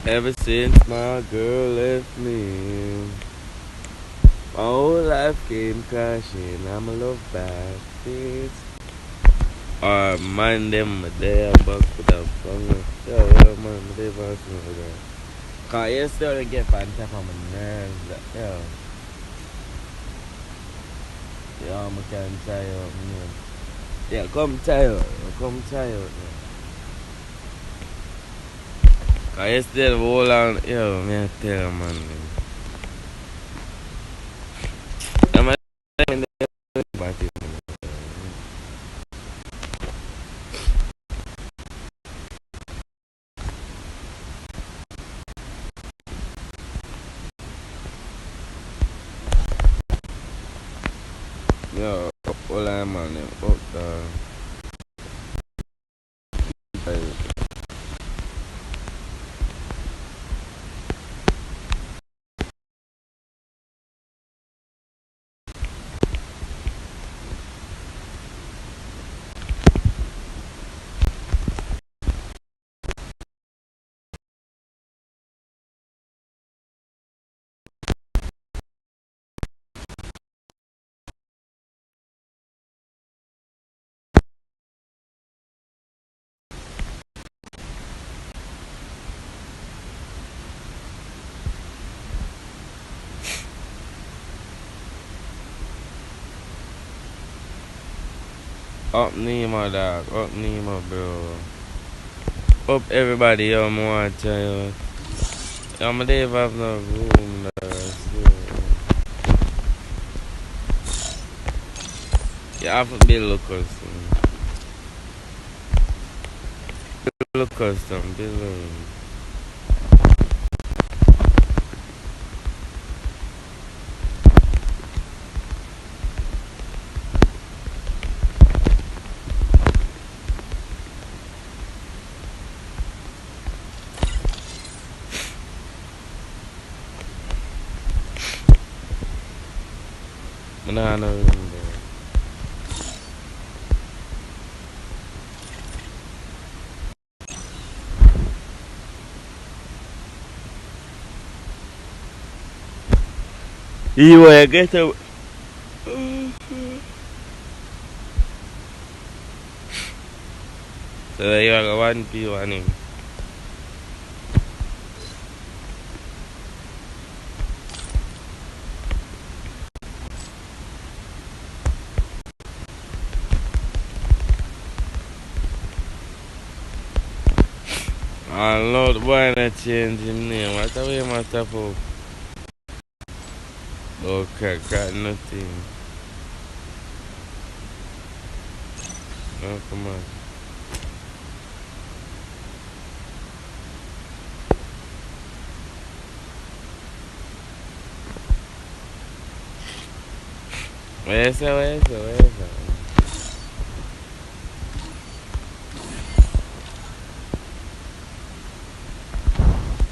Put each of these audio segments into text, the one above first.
Ever since my girl left me, my whole life came crashing. I'm a love bad. Man, them there back with a bang. Yo, man, they pass me over there. Cause you still get on top of my nerves. Yo, I can't tell you, man. Yeah, come tell you. Come tell you. Cause you still hold on. Yo, man, tell you, man. I'm a party. Yo, hold on, man. Fuck the. Up Nemo, dog. Up Nemo, bro. Up everybody, yo, I want to tell you. I'm a have no room, dog. You have to build a custom. Build a custom. Build a room. I don't have no room, dog. You want to get a... So you have 1P1 him. Lord, why not change him name? What the way must have for? Okay, got nothing. No, come on. Where's it?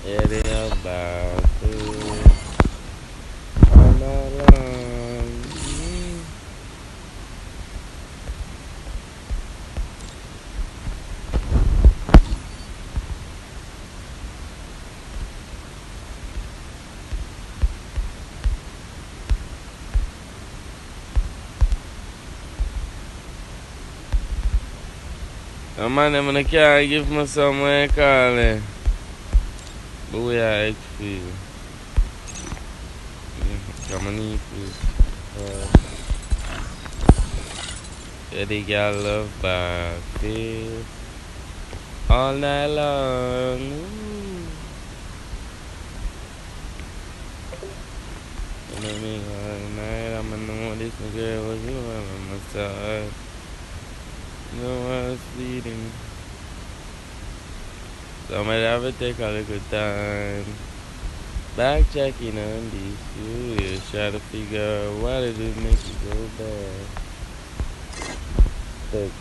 Yeah, they are about to all along. Man, I'm gonna can't give me somewhere calling. But we are HP. Come on, Nippy. Yeah, they got love by this all night long. You know what I mean? All night, I'm gonna know this nigga was you on my side. You know I was bleeding. So I might have to take a little time. Back checking on these shoes, try to figure out why did it make you go bad. Look.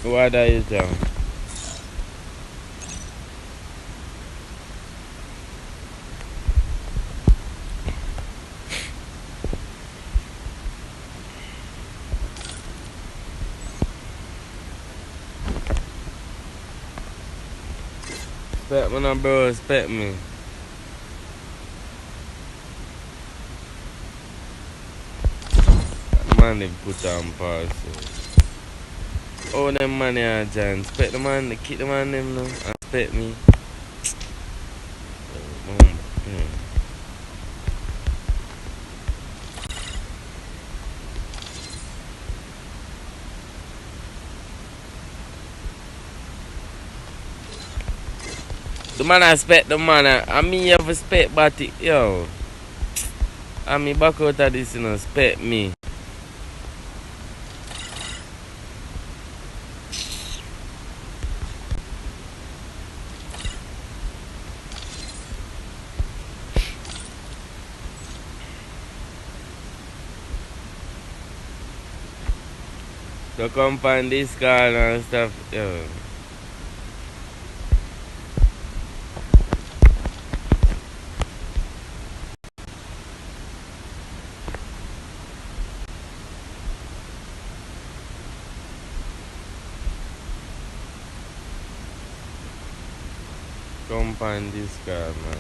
Why that you down? Spec me no bro, spec me. Man they put on parcel. Oh them money are John. Spec the man, keep the man them now and spec me. The man I spec the man I me have a spec batik yo. I me back out of this you know spec me. To come find this car and stuff yo. Come find this car man.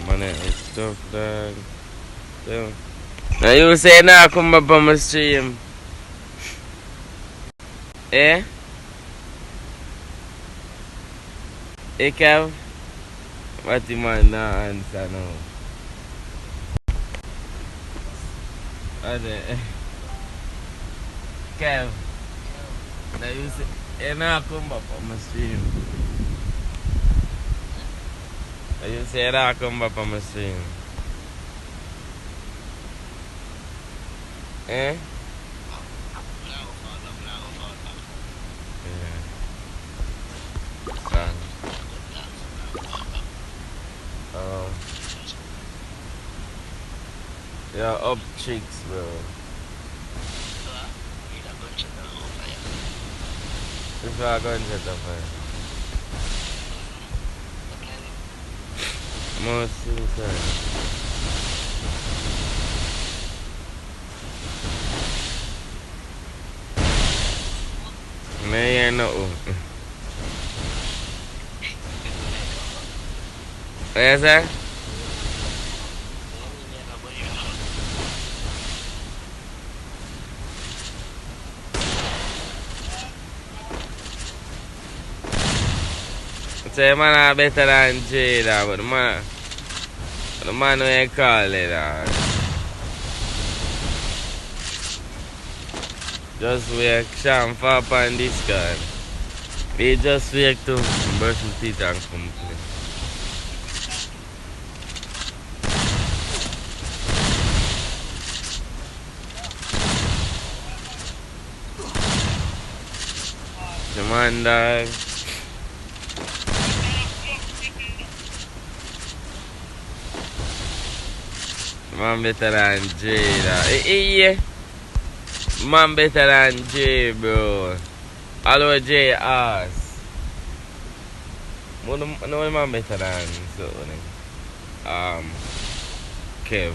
Man, it's tough, dog. So, now you say now come up on my stream. Eh? Eh, Kev? What the man not answer now? Kev? Now you say, eh, now come up on my stream. Now you say, now come up on my stream. Eh? Yeah, up chicks, bro. If I go and set up, more suicide. Man, you know. What you say? Say man are better than Jada, but the man who you call it just wake Sean for up on this card. We just wake to brush my teeth and come play. The man dog. Man better than Jada. Yeah. Man better than J, bro. Hello, J ass. No man better than so Kev.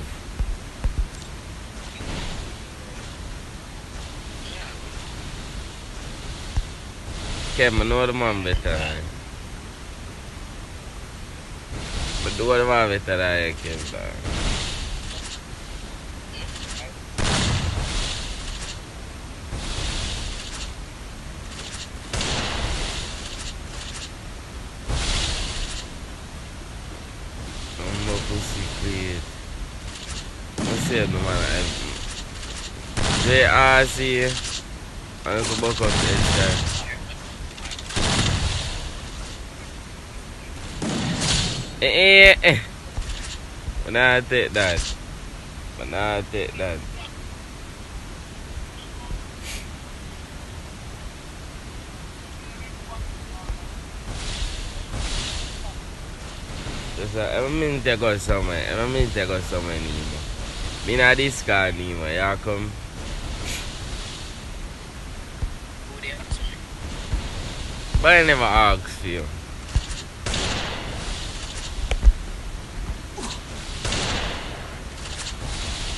Kev, I know the man better than. But do the man better than you, Kev, dog. What's up, man? JRC. I'm going to book up the inside. But now I take that. Just I mean to go somewhere. Nemo. Me not this car Nemo. Y'all come. But I never asked for you.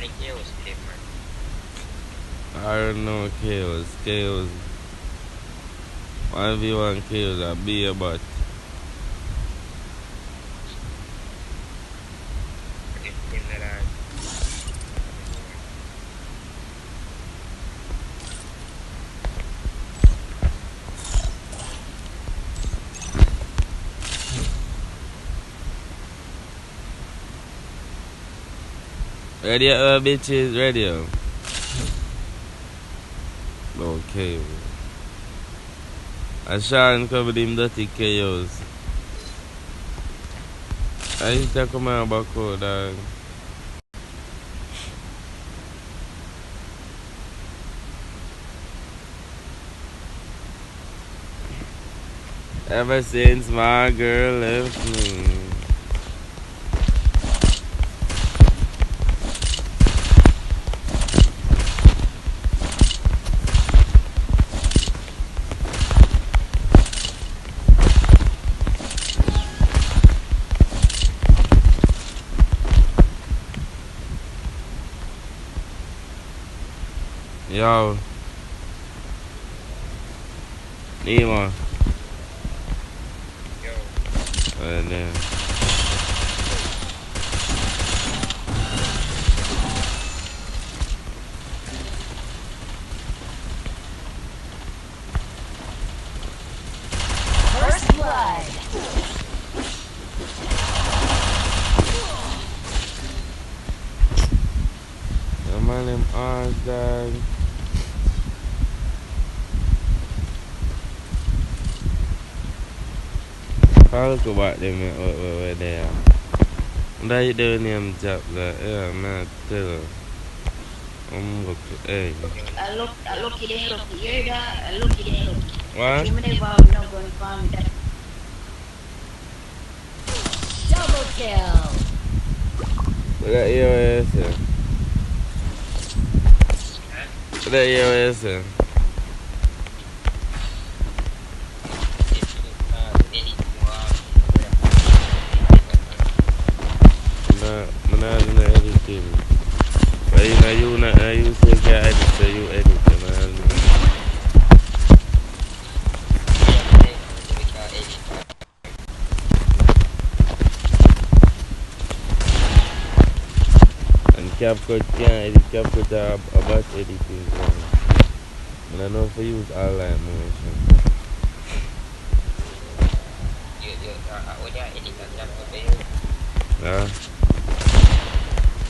many chaos clip, man. I don't know chaos. Chaos. 1v1 chaos, I be about. 15 that Radio, bitches, radio. Okay. I Sean covered him dirty chaos. I used to come out back out, dog. Ever since my girl left me. Yo. Nemo. Yo. Damn. First blood. The man them arms, dog. I'll look about them where they are. What you doing them job like, yeah, man, tell her. I'm going to, hey. I look it ain't look. You hear that? I look it ain't look. What? Give me the ball, no going to farm that. Double kill. What that your ass say? What that your ass say? I'm not doing everything. But you say get edit, so you edit, man. And CapCut can't edit, CapCut about editing. And I know if I use all light motion. Yeah.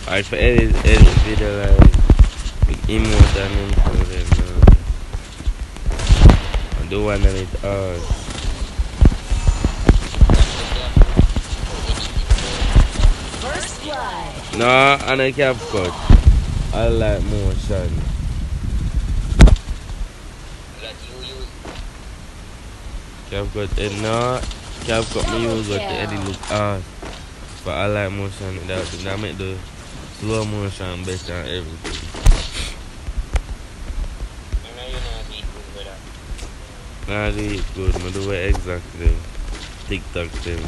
I for edit video like with emote and info them. I do one and it all. First blood. No, and I CapCut. I like motion. CapCut, no. CapCut me use what the edit look hard. But I like motion. That make the slow motion better and everything. Nah, do it good. I do it exactly. TikTok tell me.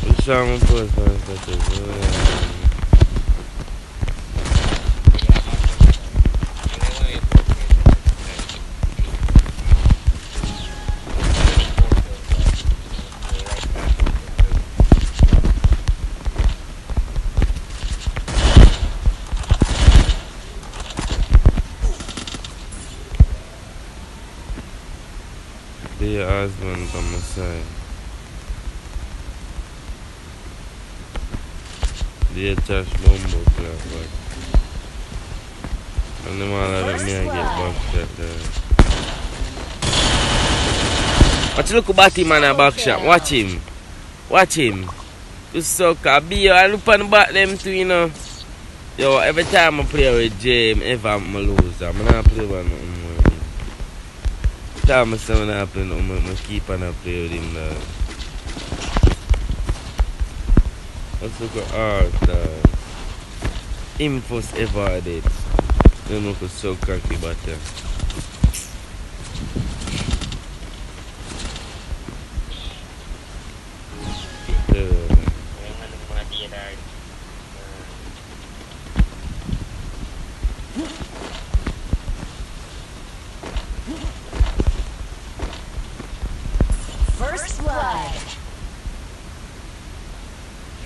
Which one I'm post on status? Dear husband on my side. Dear trash bumbo club, but and the man let me get back shot there. Watch look about him man a back shot. Watch him. Watch him. You sucker. Be you I look on the back them too, you know. Yo, every time I play with James, ever I lose. I'm not play with nothing more. Time I say when I play, I keep on play with him now. Let's look at art. Him first ever did. You know, because so cocky, but yeah.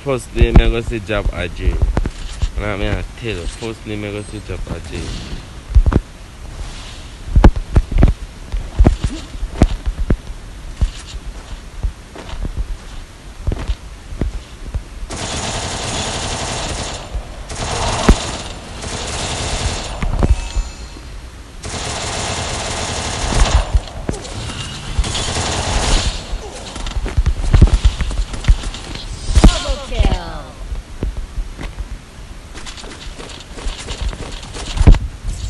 First name I go see job AJ. And I mean I tell you, first name I go see job AJ. Double kill.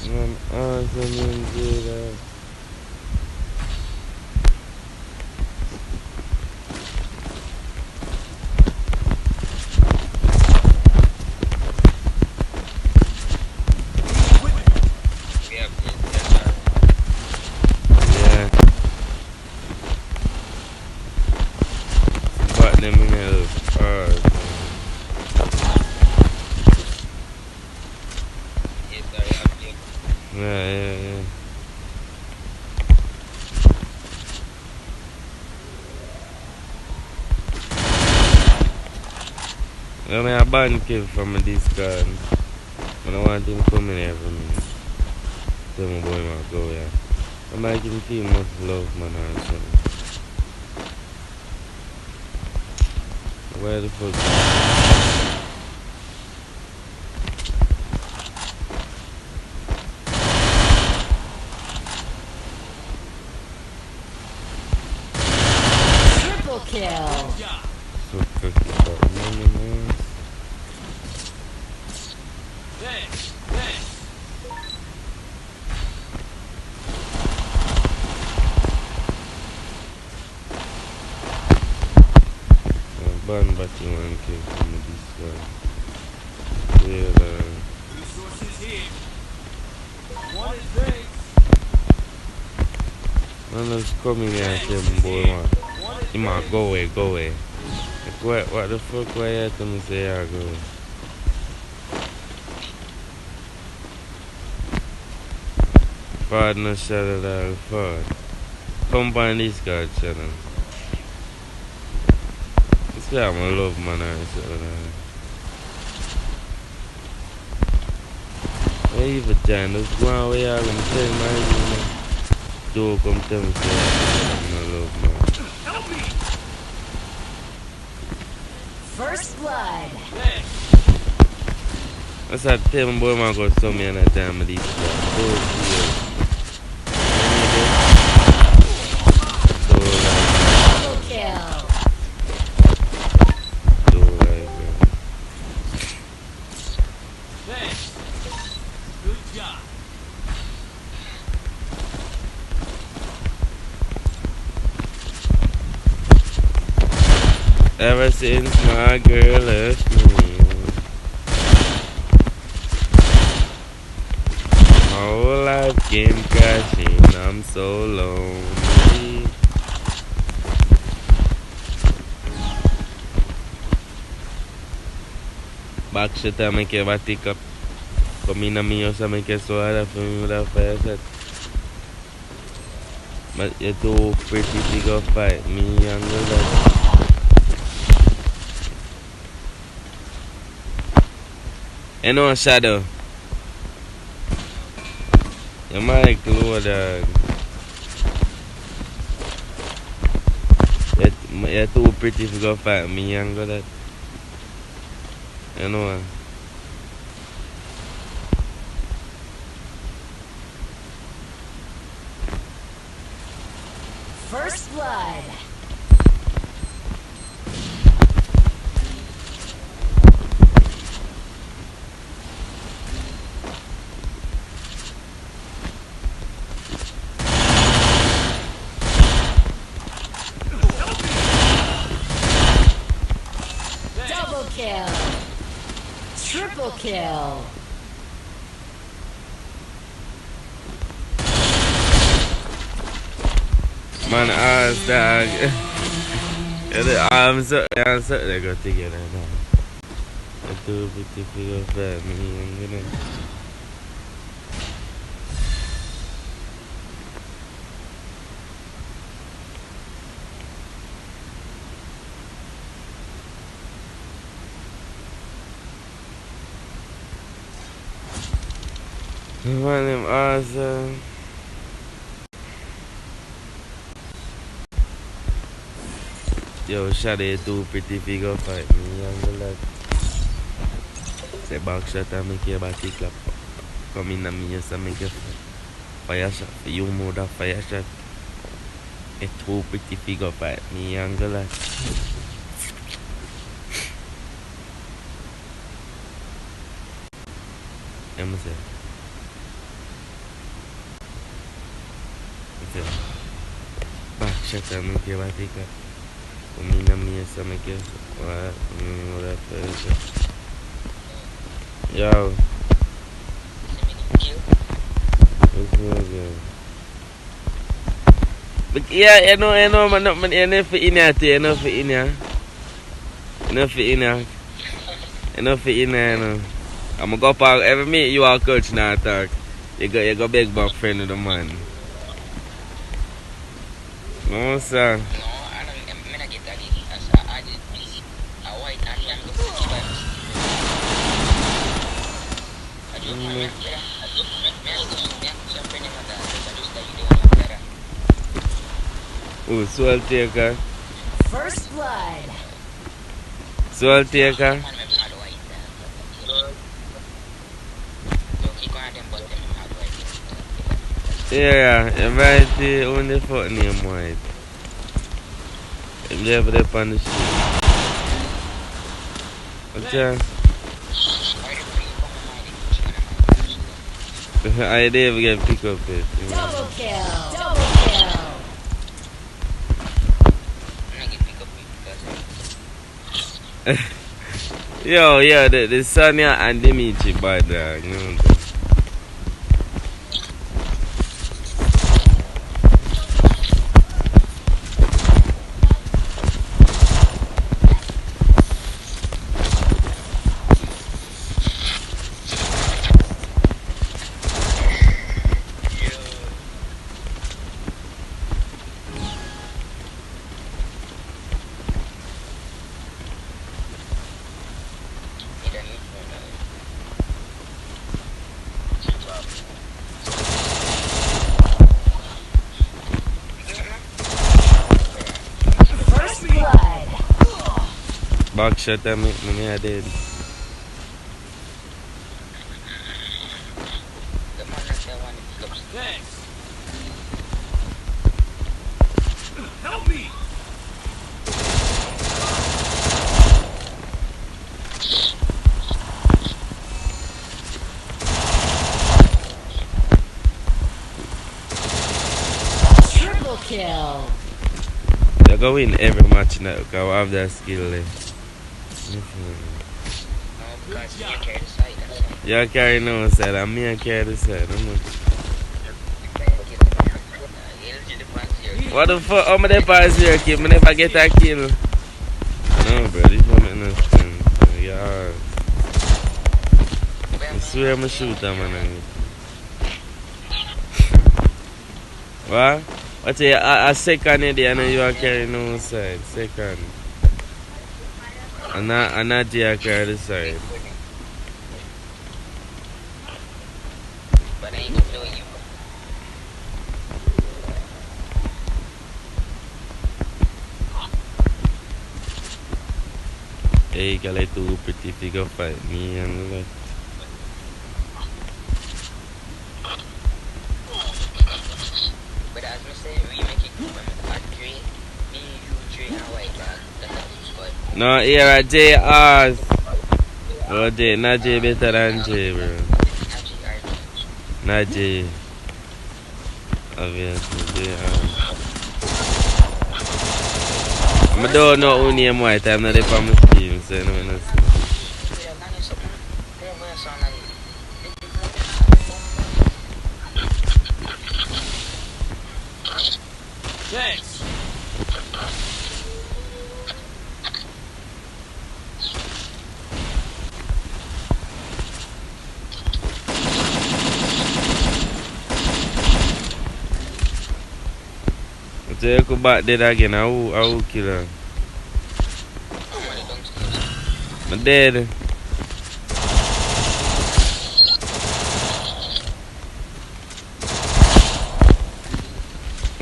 Man, awesome indeed. We have Indian Yeah. But them in the yes, I have him. yeah. I mean, I ban Kev from my Discord. I don't want him coming here for me. Tell my boy, man, go, yeah. I might give him feel much love, man, or something. Where the fuck? Triple kill. So cookie about money, man. Ban batting one Kev from my Discord. Yeah, Resources here. One is big. man, just come in here and tell me, boy, man. He might go away, go away. Like, what the fuck, why you tell me say I go away? Ford no shot at all, Ford. Come on this guy channel. This guy I'm a love man or something. Why you even join? Just go on where y'all gonna tell me, you know. Do come tell me say I'm a love man. First blood. That's how tell my boy man go show me another time of these guys. So serious. So like, Double kill. so like, Thanks. Good job. ever since my girl left me, my whole life came crashing. I'm so lonely. Back shit I make a batik up. Come in a me house I make a so hard for me with a fire set. But you're too pretty to go fight me and all that. You know, Shadow. You might low, dog. You're too pretty to go fight me and all that. You know. First blood. Double kill. Triple kill. Man, ass dog. I'm so they go together now. I do a bit to go fat me and you know. Man, them awesome. Yo, Shade too pretty figure fight me, young lad. Say back shot and make your body clap. Come in and me just make your fire shot. You more that fire shot. A too pretty figure fight me, young lad. I'm say. Back shot and make your body clap. Come in and me just make your what? More that fire shot. Yo. What's good? But yeah, you know, man, enough for in here, enough for in here. Enough for in here. Enough for in here, you know. I'm gonna go park, every meet you are coach now, talk. You go big back friend of the man. No, sir. No, I don't get that. I did a white and young Oh, soul taker. First blood. Soul taker. Yeah, everybody only fuck name white. I'm never there on the shit. Okay. I never get pick up it. Double kill. Double kill. Yo, the Sonya and the Michi bad dog, you know. First blood. Back shot and make me I dead. Thanks. Help me. Triple kill. You go win every match now because I have that skill there. You carry no side and me I carry the side. What the fuck? How many pass here, kid? I never get a kill. No, bro, this don't make no sense. Yeah. I swear I'm a shooter, man. What? What's a second in there and you are carrying no side? Second. And not you carry the side. But I ain't gonna do you. Hey, you like two pretty figure fight me and like. But as I say, we make it good. I train, me, you train, and white dog. That's good. No, here are JRs. Oh, J, not J better than J, bro. Not J. Obviously, JR. I don't know who name white. I'm not there on my team, so I don't know. Thanks. So you go back there again, I will kill her. I'm dead.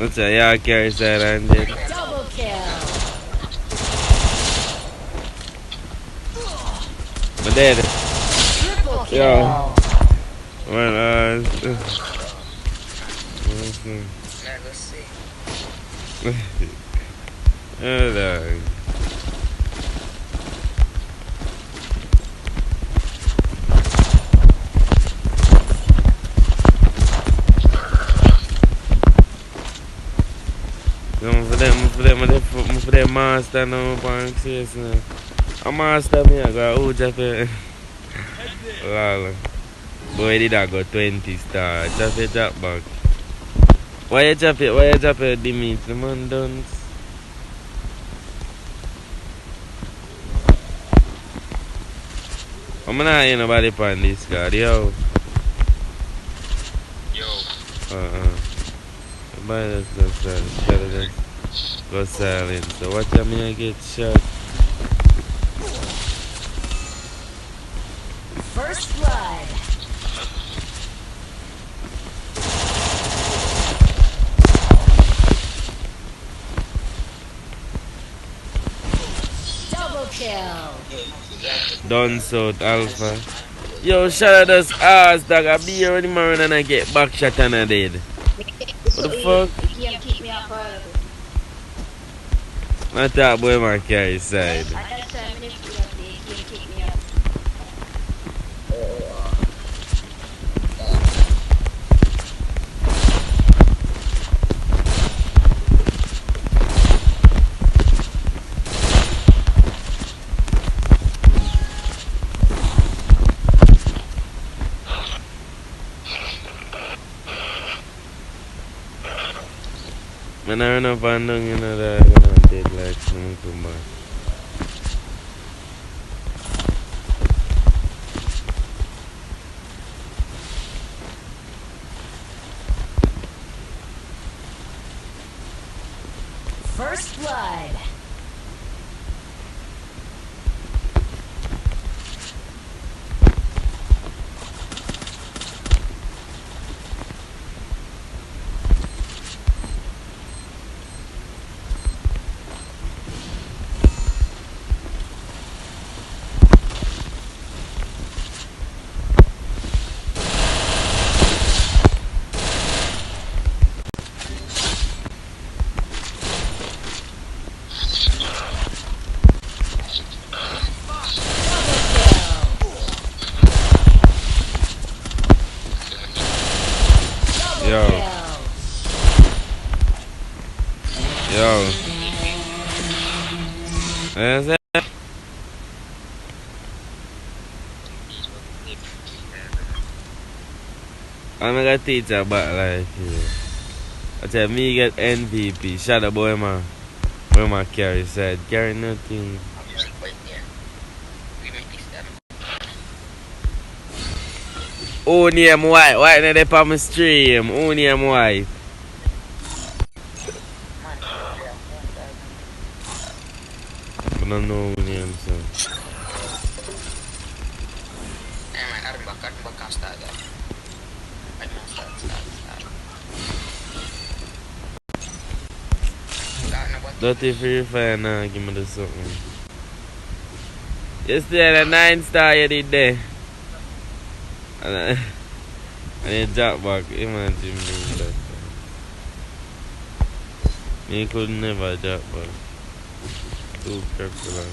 What's that? Yeah, carry side and dead. Double kill. But dead. Triple kill. Yo. Well, Man, let's see. Hold on. For them master now, bank says now. A master me, I got who just Lala. Boy, did I go 20 star? Just a drop back. Why you drop it? Why you drop it? The meat, the man done. I'm not hear nobody on this card, yo. Everybody just go silent. So watch out, me I get shot. First blood. Double kill. Done South Alpha. Yo, shout out us ass dog. I be here when the man and I get back shot and I dead. What the fuck? Yeah, keep me up forever. Not that boy man carry side. I just said, I'm gonna keep me up. Man, I run up and down, you know that I'm gonna dead like some come back. First blood. Yo. Yo. Is that? I'm gonna teach you about life here. I tell me get MVP. Shut up, boy, man. Where my carry said, carry nothing. Who name wife? Why not they on my stream? Who name wife? I don't know who name so. Dirty free fire now, give me the something. Yesterday, the 9 star you did there. And you drop back, imagine doing that. Me could never drop back. Too careful.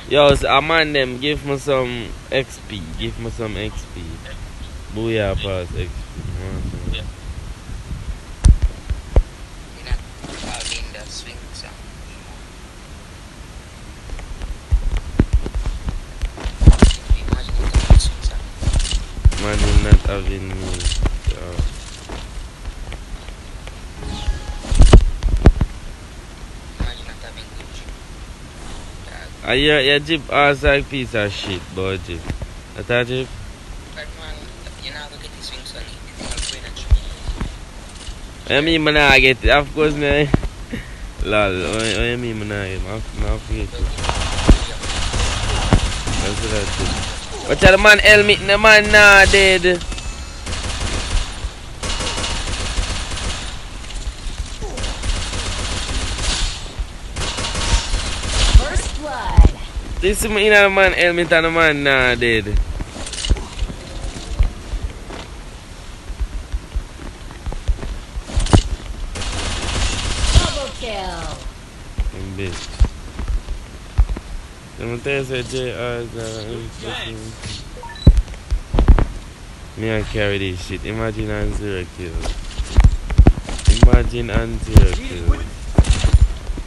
Yo, so I'm on them, give me some XP, give me some XP. Booyah pass XP. You're not having that swing sound. Imagine you can swing sound. Imagine not having me. Imagine not having good Are your Jeep ass like piece of shit, boy, Jeep. That's a Jeep? But man, you're not going to get this swing sound. I mean, man, I get it. Of course, man. Lol, what you mean man I him? I'm afraid to. That's what I do. Watch out the man helmet, the man nah dead. First blood. This is me in the man helmet and the man nah dead. Double kill. Bitch. Let me tell you, say JR me I carry this shit. Imagine on 0 kill. Imagine on 0 kill.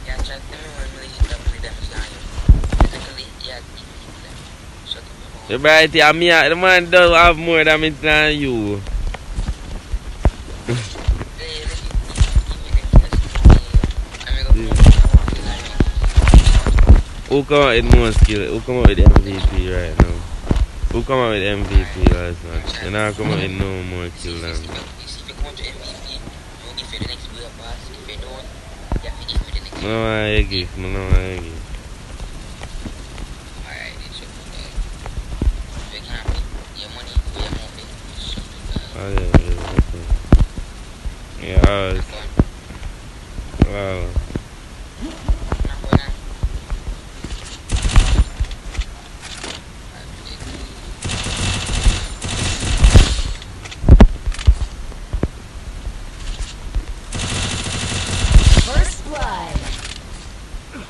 Yeah, try to tell me when really hit double damage down you. Basically, yeah, shut up. The bright here, the man does have more damage than you. Who come out with more skill? Who come out with MVP right now? Who come out with MVP last match? And I come out with no more kill than me. If you come to MVP, you give you the next wheel pass. If you don't, you have to give me the next No, I give. No, I give. Alright, it's your you can't put your money where your mouth is. Oh, yeah, okay. Yeah, wow. First blood.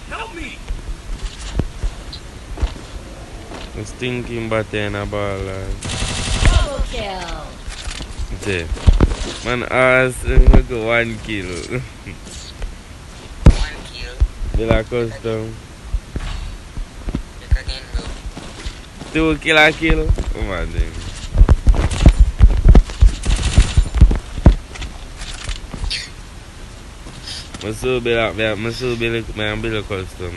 Help me! I'm stinking butter in a ball. Double kill. See, man, ass, go 1 kill. 1 kill. Bill a custom. Look again, bro. 2 kill a kill. Come on, then. I still build a custom.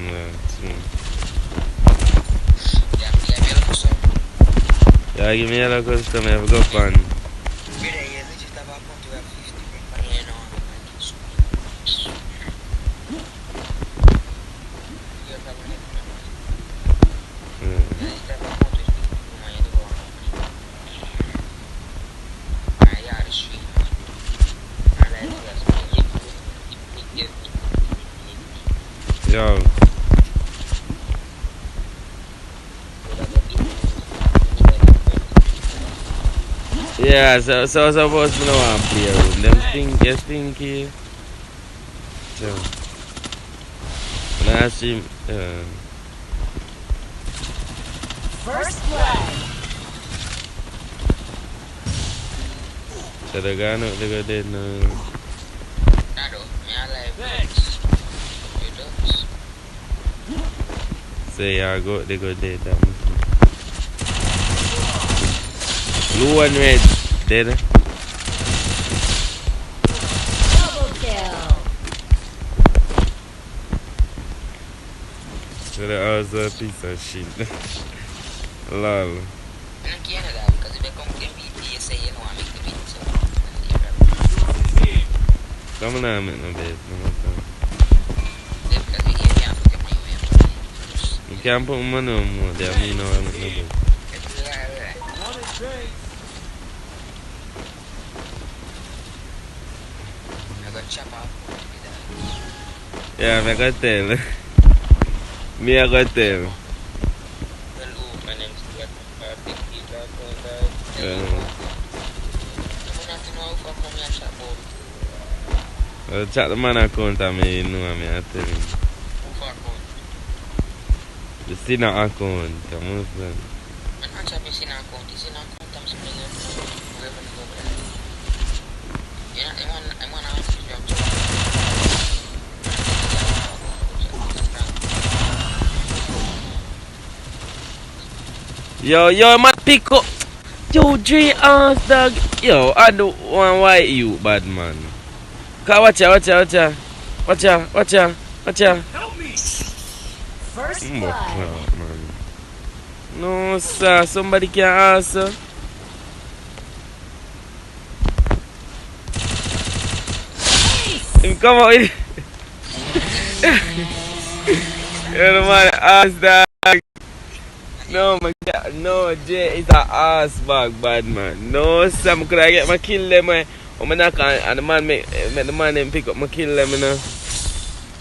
Yeah, give me a custom. I have go pan. Yo. Yeah, so suppose me no want play a room. Them stinky. So. When I see First blood. so the guy no they go dead now. Say yeah, they go dead. That blue and red dead. Double kill. So that was a piece of shit. Lol. Because if you come to MVP, you say you know I make the beat. So, Come on, make no bed. You can't put money on more. They have me now, I make no bed. Yeah, I got tell. Me, I got tell. Chat the man account and me, you know me, I tell him. The Sina account, I'm not saying. Yo, man, pick up. Yo, J ass dog. Yo, I don't want white you, bad man. Watch out. Help me! First blood. Man. No, sir, somebody can answer. Him come out with You're the man ass dog. No, my God. No, Jay is a ass bag, bad man. No, Sam, could I get my kill them? I'm not and the man make the man them pick up my kill them, you know.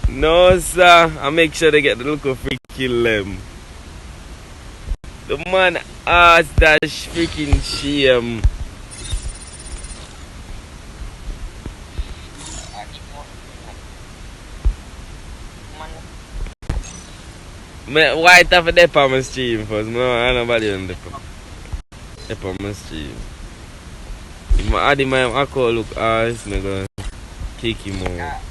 No, sir. I make sure they get the look of free kill them. The man ass that freaking shame. Why it have a dip on my stream first? No, I don't know nobody on dip on my stream. If I add him, I call look ass, I'm gonna kick him out.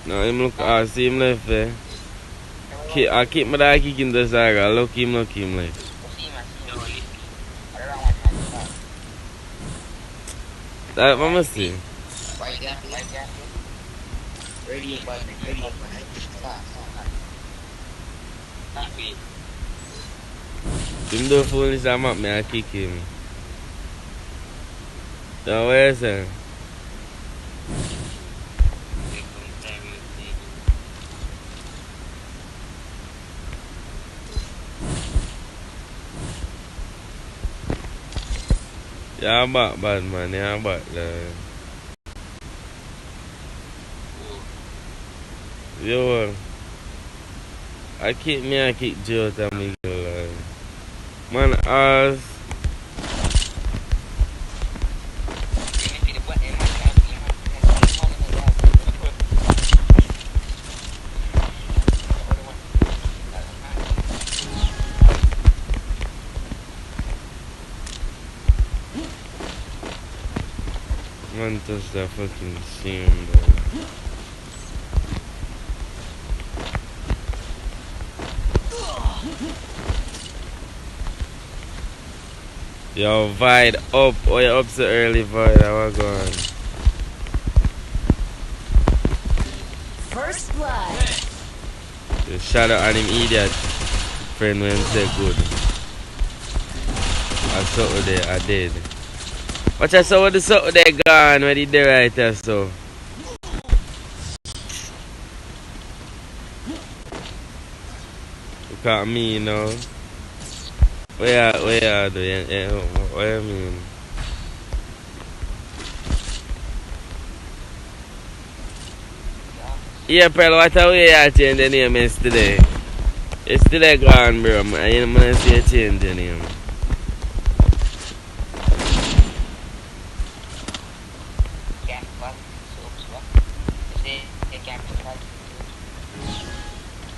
No, him look ass, see him left there. I keep my dad kicking the saga. Look him like. That mama see. Him do foolish I'm up me, I kick him. So where's that? Yeah, I'm back, bad man. Yeah, I'm back. Yo, I kick Joe to me. Man, ass. Man, touch that fucking shame, bro. Yo, Vide up. Oh, you up so early, Vide. How I going? First blood. Just shout out on him idiot. Friend when say good. I saw there, I did. Watch I saw what the sort they gone when he did right there, so. Look at me, you know. Where do you, what you mean? Yeah, Pearl, what are we at change the name yesterday? Yesterday gone, bro. I didn't want to see a change the name.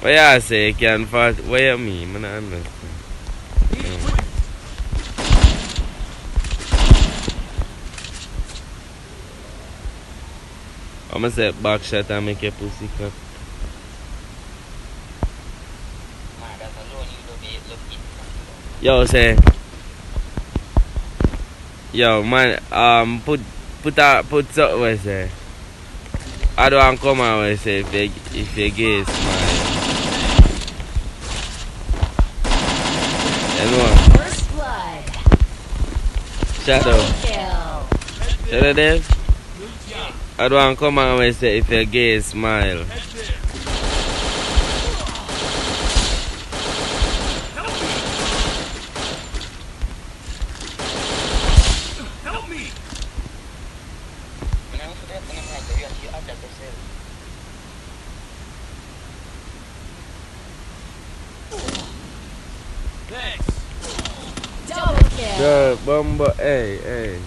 What you say? You can't fight? What you mean? I don't understand. I'm gonna say back shot and make your pussy cut. Yo, say. Yo, man, put something where say. I don't come out where say if you gay smile. You know? First blood. Shadow. Kill. Shadow Dave? I don't come out and say if you're gay, smile. Help me! Thanks. Double kill. Good, Bumbo. Hey.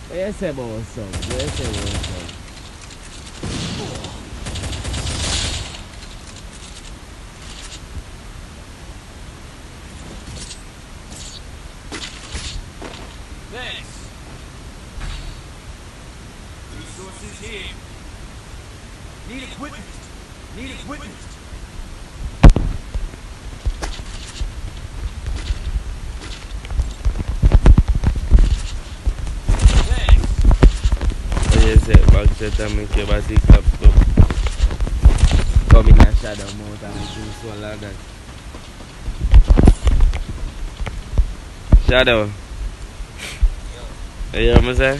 What you say about some? What you say about some? Thanks. Resources here. Need equipment. Need equipment. set and make your body clap up. Come in a shadow mouth and do so like that. Shadow. You hear me say?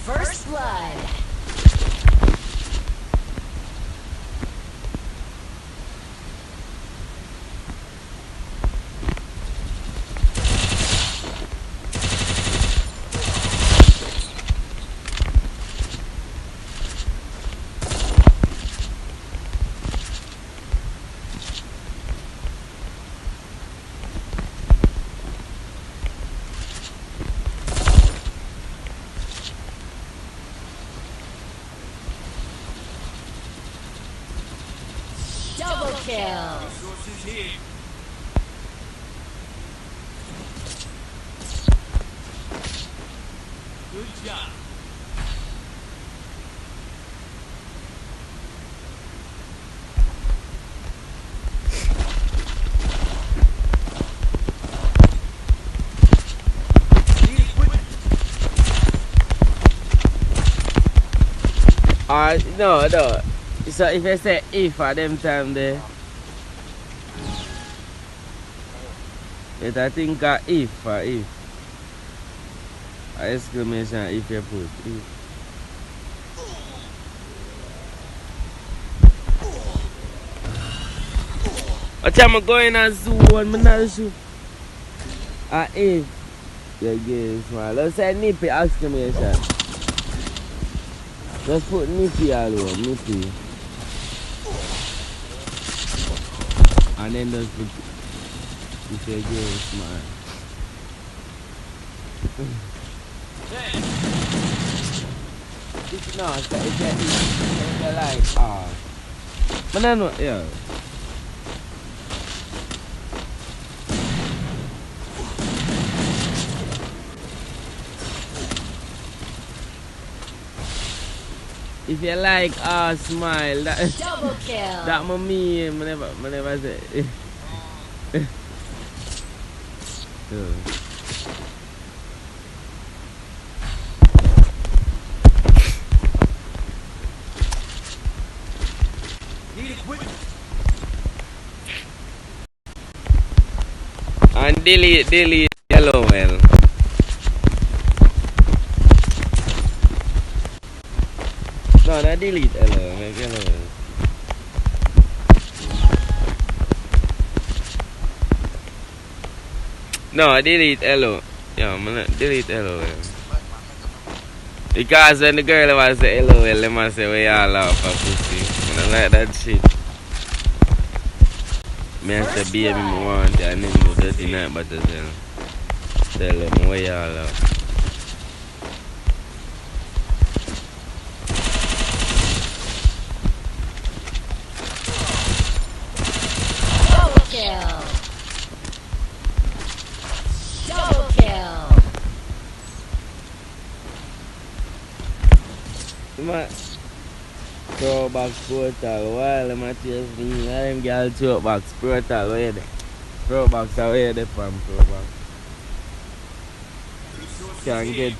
First blood. Double kill. Resources here. Good job. Need equipment. No. So if I say if at them time there, it I think if or if. Exclamation if you put if. What time I going to zoo one I'm not sure. If you get small. Let's say Nippy exclamation. Just put Nippy all over, Nippy. And then just put if you get small. No, so if you like, but then, yeah. If you like, smile. That, Double kill. that me never say. Yeah. Need equipment. And delete yellow well. No, not delete yellow, make yellow well. No, delete yellow. Yeah, man, delete yellow well. Because when the girl was say hello well, they must say we all laugh for pussy. I don't like that shit. Me I say baby me want it and then do dirty night but tell them we all laugh. Double kill. Double kill. Man, throw back portal while I'm at chase me. I them girl throw back portal where they. Throw back away the from throw back. Resources Can here. get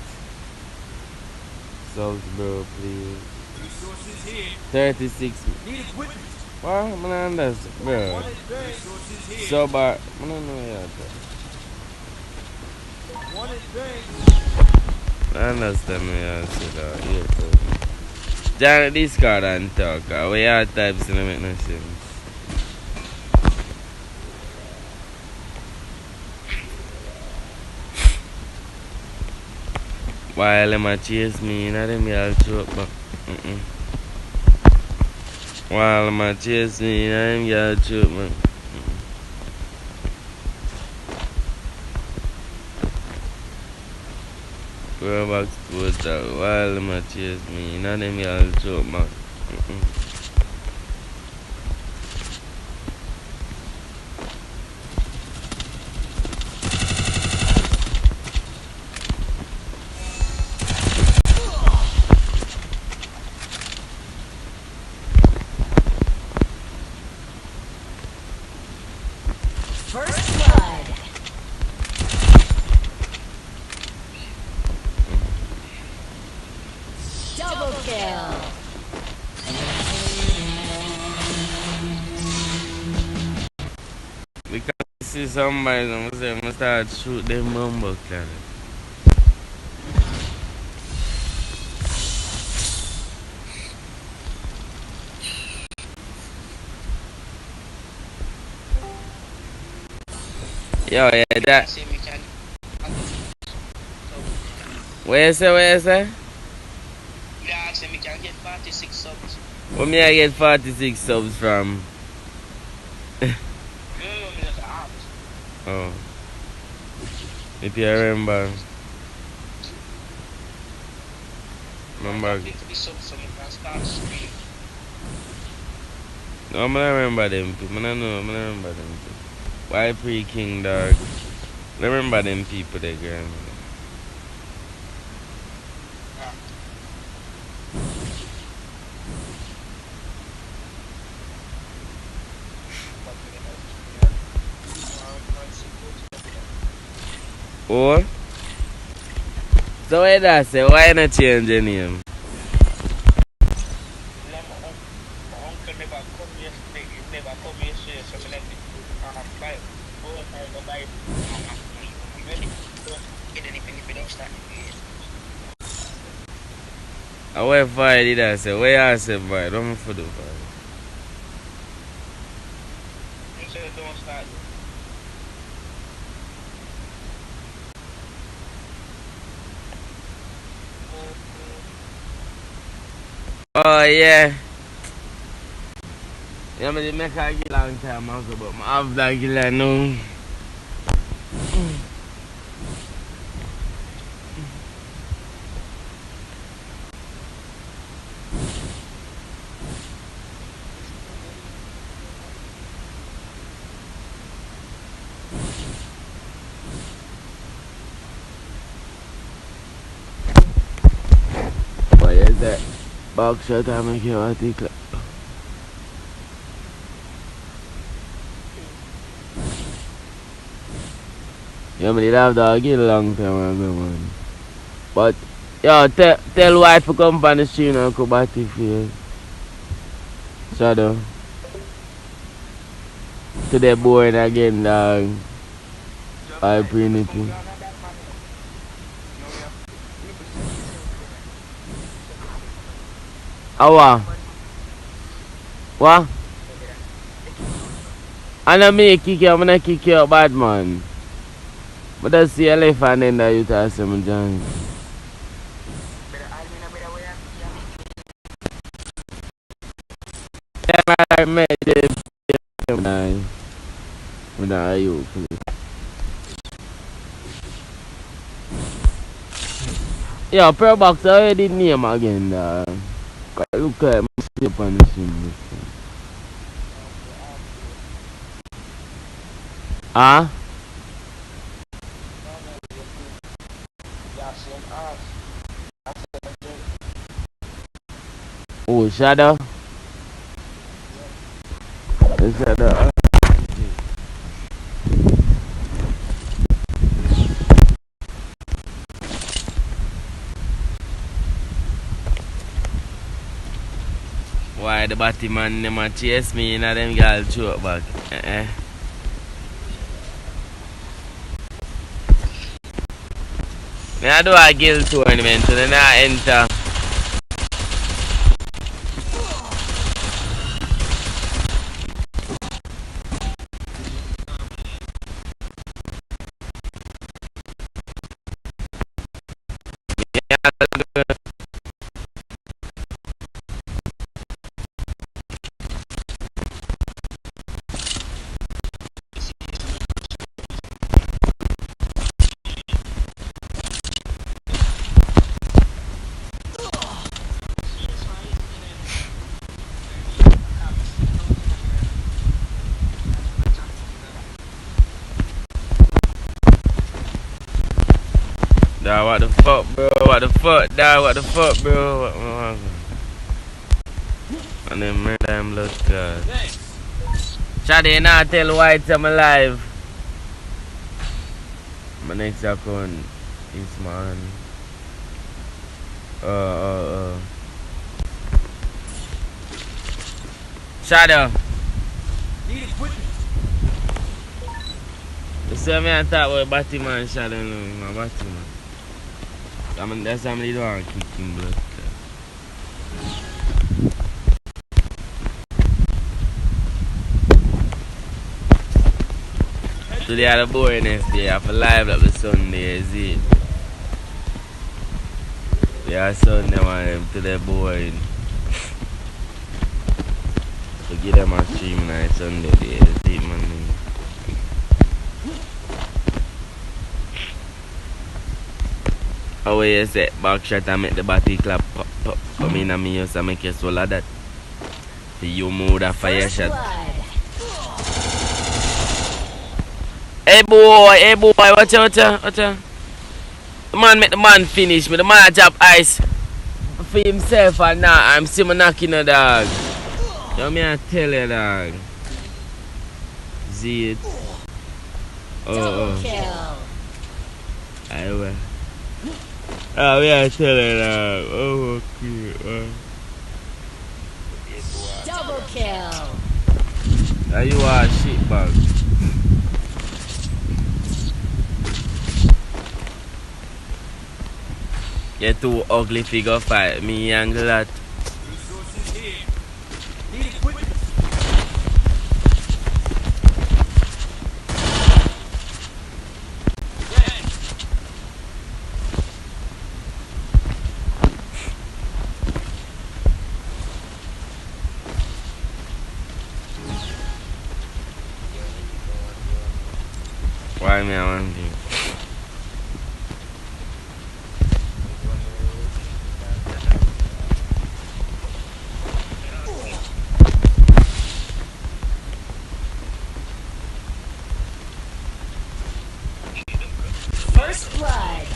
South bro please. Resources here. 36. Need equipment. What? I don't understand bro. Wanted base. Resources here. So bad. I don't know yet. Wanted base. I understand me I say that. Yeah, so. Join the Discord and talk. We are types in make no sense. While them a chase me, you know them y'all choke back. While them a chase me, you know them y'all choke back. Go back to that. While them a chase me, you know them y'all choke back. First blood. Double kill. Because I see somebody, I'm gonna start shoot them mumbo clan. Yo, yeah, that. Where you say, where you say? Yeah, so we can get 46 subs. Where me I get 46 subs from? No, just apps. Oh. If you remember. Remember. Need to be subs so we can start streaming. No, I don't remember them people. I don't know, I don't remember them people. Why pre-king dog? I remember them people there, girl. Oh? So what that say? Why not change your name? I went fire did I say? Where I say boy? Don't for the fire. Oh yeah. Yeah, I did make a long time ago, but I have that gila now. What is that? Box shot I make you a tickle. Yeah, I did have that a long time ago, man. But, yo, tell wife to come on the stream and come back to you. Shadow. To the board again, dog. I pre Nippy. What? What? I'm gonna kick you, I'm gonna kick you out bad, man. But that's the elephant in the youth has some John. I made it. When are you? Yeah, per box already name again. Look at my step on the scene. Huh? Oh, Shadow? Shadow. Why the Batman never chase me and them girls throw back? I do a guild tournament and then I enter. Dawg, what the fuck, bro? What the fuck, dawg? What the fuck, bro? What and then murder him, look, God. Shadi, you not tell White I'm alive. My next account is man. Shadow. Need equipment. You see me I talk about Batman Shadow, my Batman. That's how many don't kick him blood. Today I had a boringness day. I have to live up the Sunday, is it? Yeah, Sunday man, today boring. To give them a stream night Sunday day, is it man? How you say back shot and make the body clap come in and me used to make you swallow that. The you move that fire shot. Hey boy, watch out. The man make the man finish me, the man drop ice for himself and now I'm still knocking the dog. You me I tell you dog. See it. Double kill. I will. Oh, yeah, tell you dog. Oh, okay. Double kill. Now you are a shit bag. You're too ugly figure fight. Me angle that. Resources here. Need equipment. Why me I want to? First blood.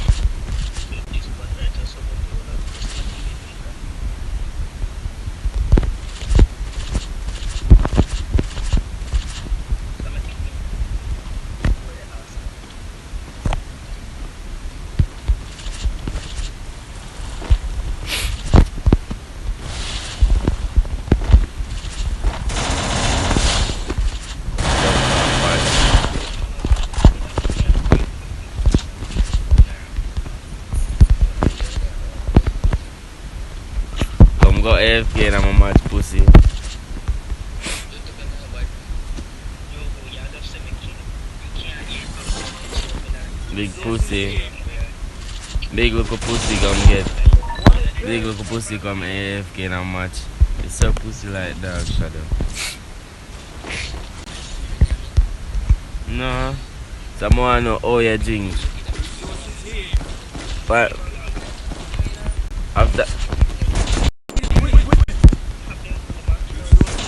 Come go AFK and I'm a mad pussy. Big pussy. Big little pussy come get. Big little pussy come AFK and I'm match. It's so pussy like dog shadow. No. Someone know how you drink. But after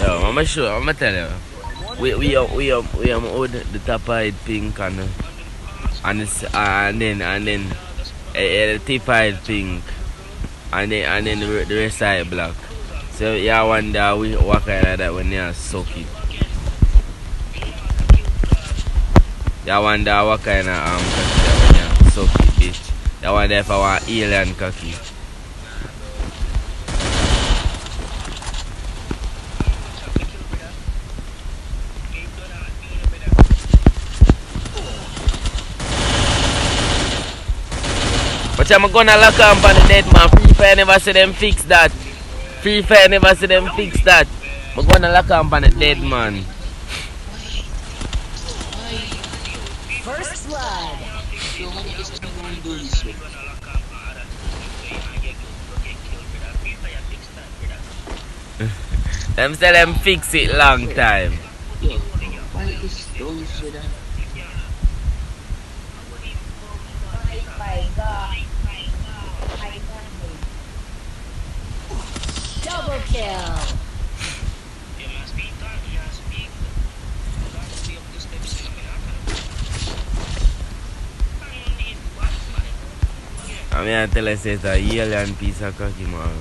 yo, I'ma tell you. We hold the top side pink and then the tip side pink and then the rest side black. So yeah, wonder we walk like that when you suck it. You wonder what kind of cocky that when you suck it, bitch. You wonder if I want alien cocky. But I'm gonna lock up on the dead man. Free Fire never see them fix that. I'm gonna lock up on the dead man. First blood. Them say them fix it long time. Double kill. I'm here to tell you say it's a alien piece of cocky man.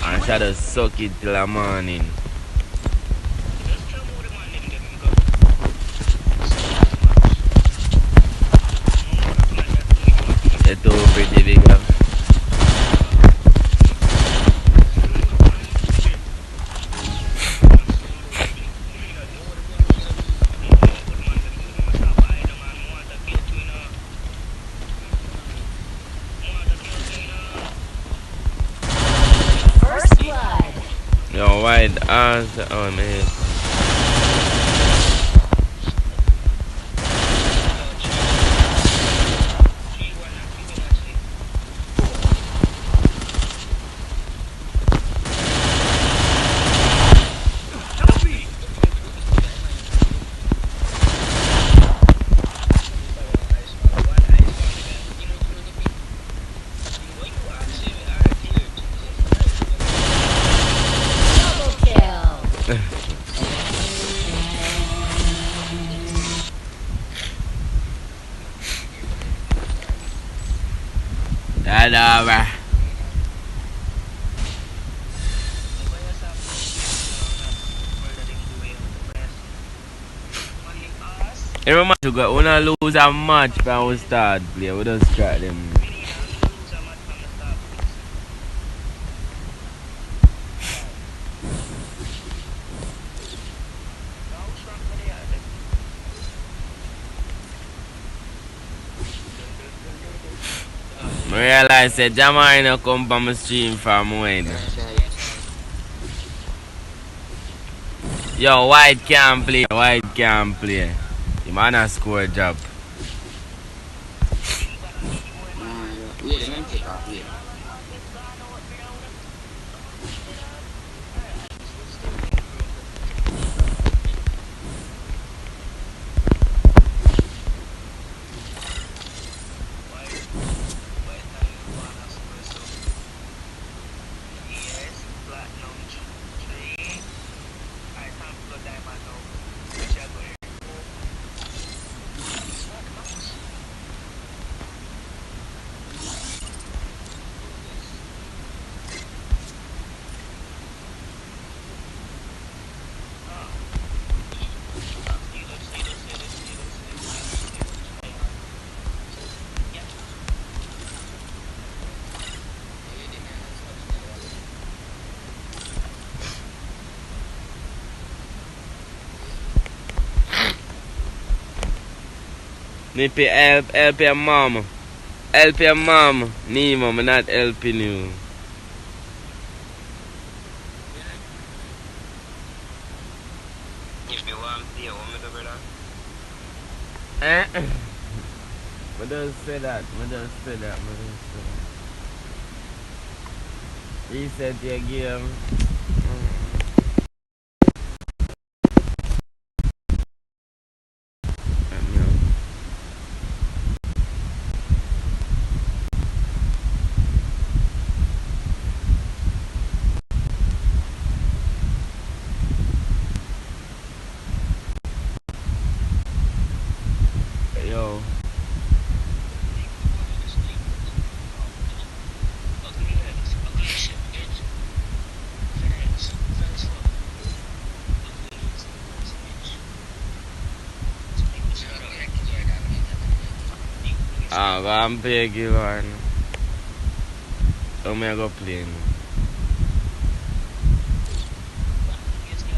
And shadow suck it till the morning. Oh man. Help me! Double kill. Alright. Every match we got, we not lose a match when we start play. We just crack them. I realize that Jamaican come from my stream from when. Yo, White can't play. White can't play. The man a score job. Yeah, the man take off here. Nippy, help your mom. Help your mom. Me, mom, I'm not helping you. If you want to, you want me to brother? I don't say that. Reset your game. Yo. Go and play Garena. So me go play now.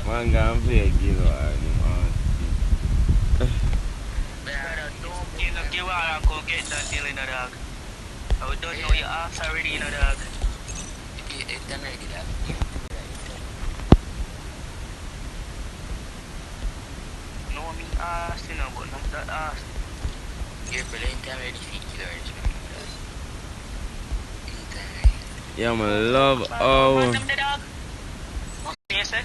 Man go and play Garena. You know, give out and go get that deal in the dog. I don't know your ass already in the dog. It's done already, dog. No, I mean ass, you know, but not that ass. Yeah, but anytime I defeat killer, it's anytime. Yeah, man, love Oh, them the dog. What do you say?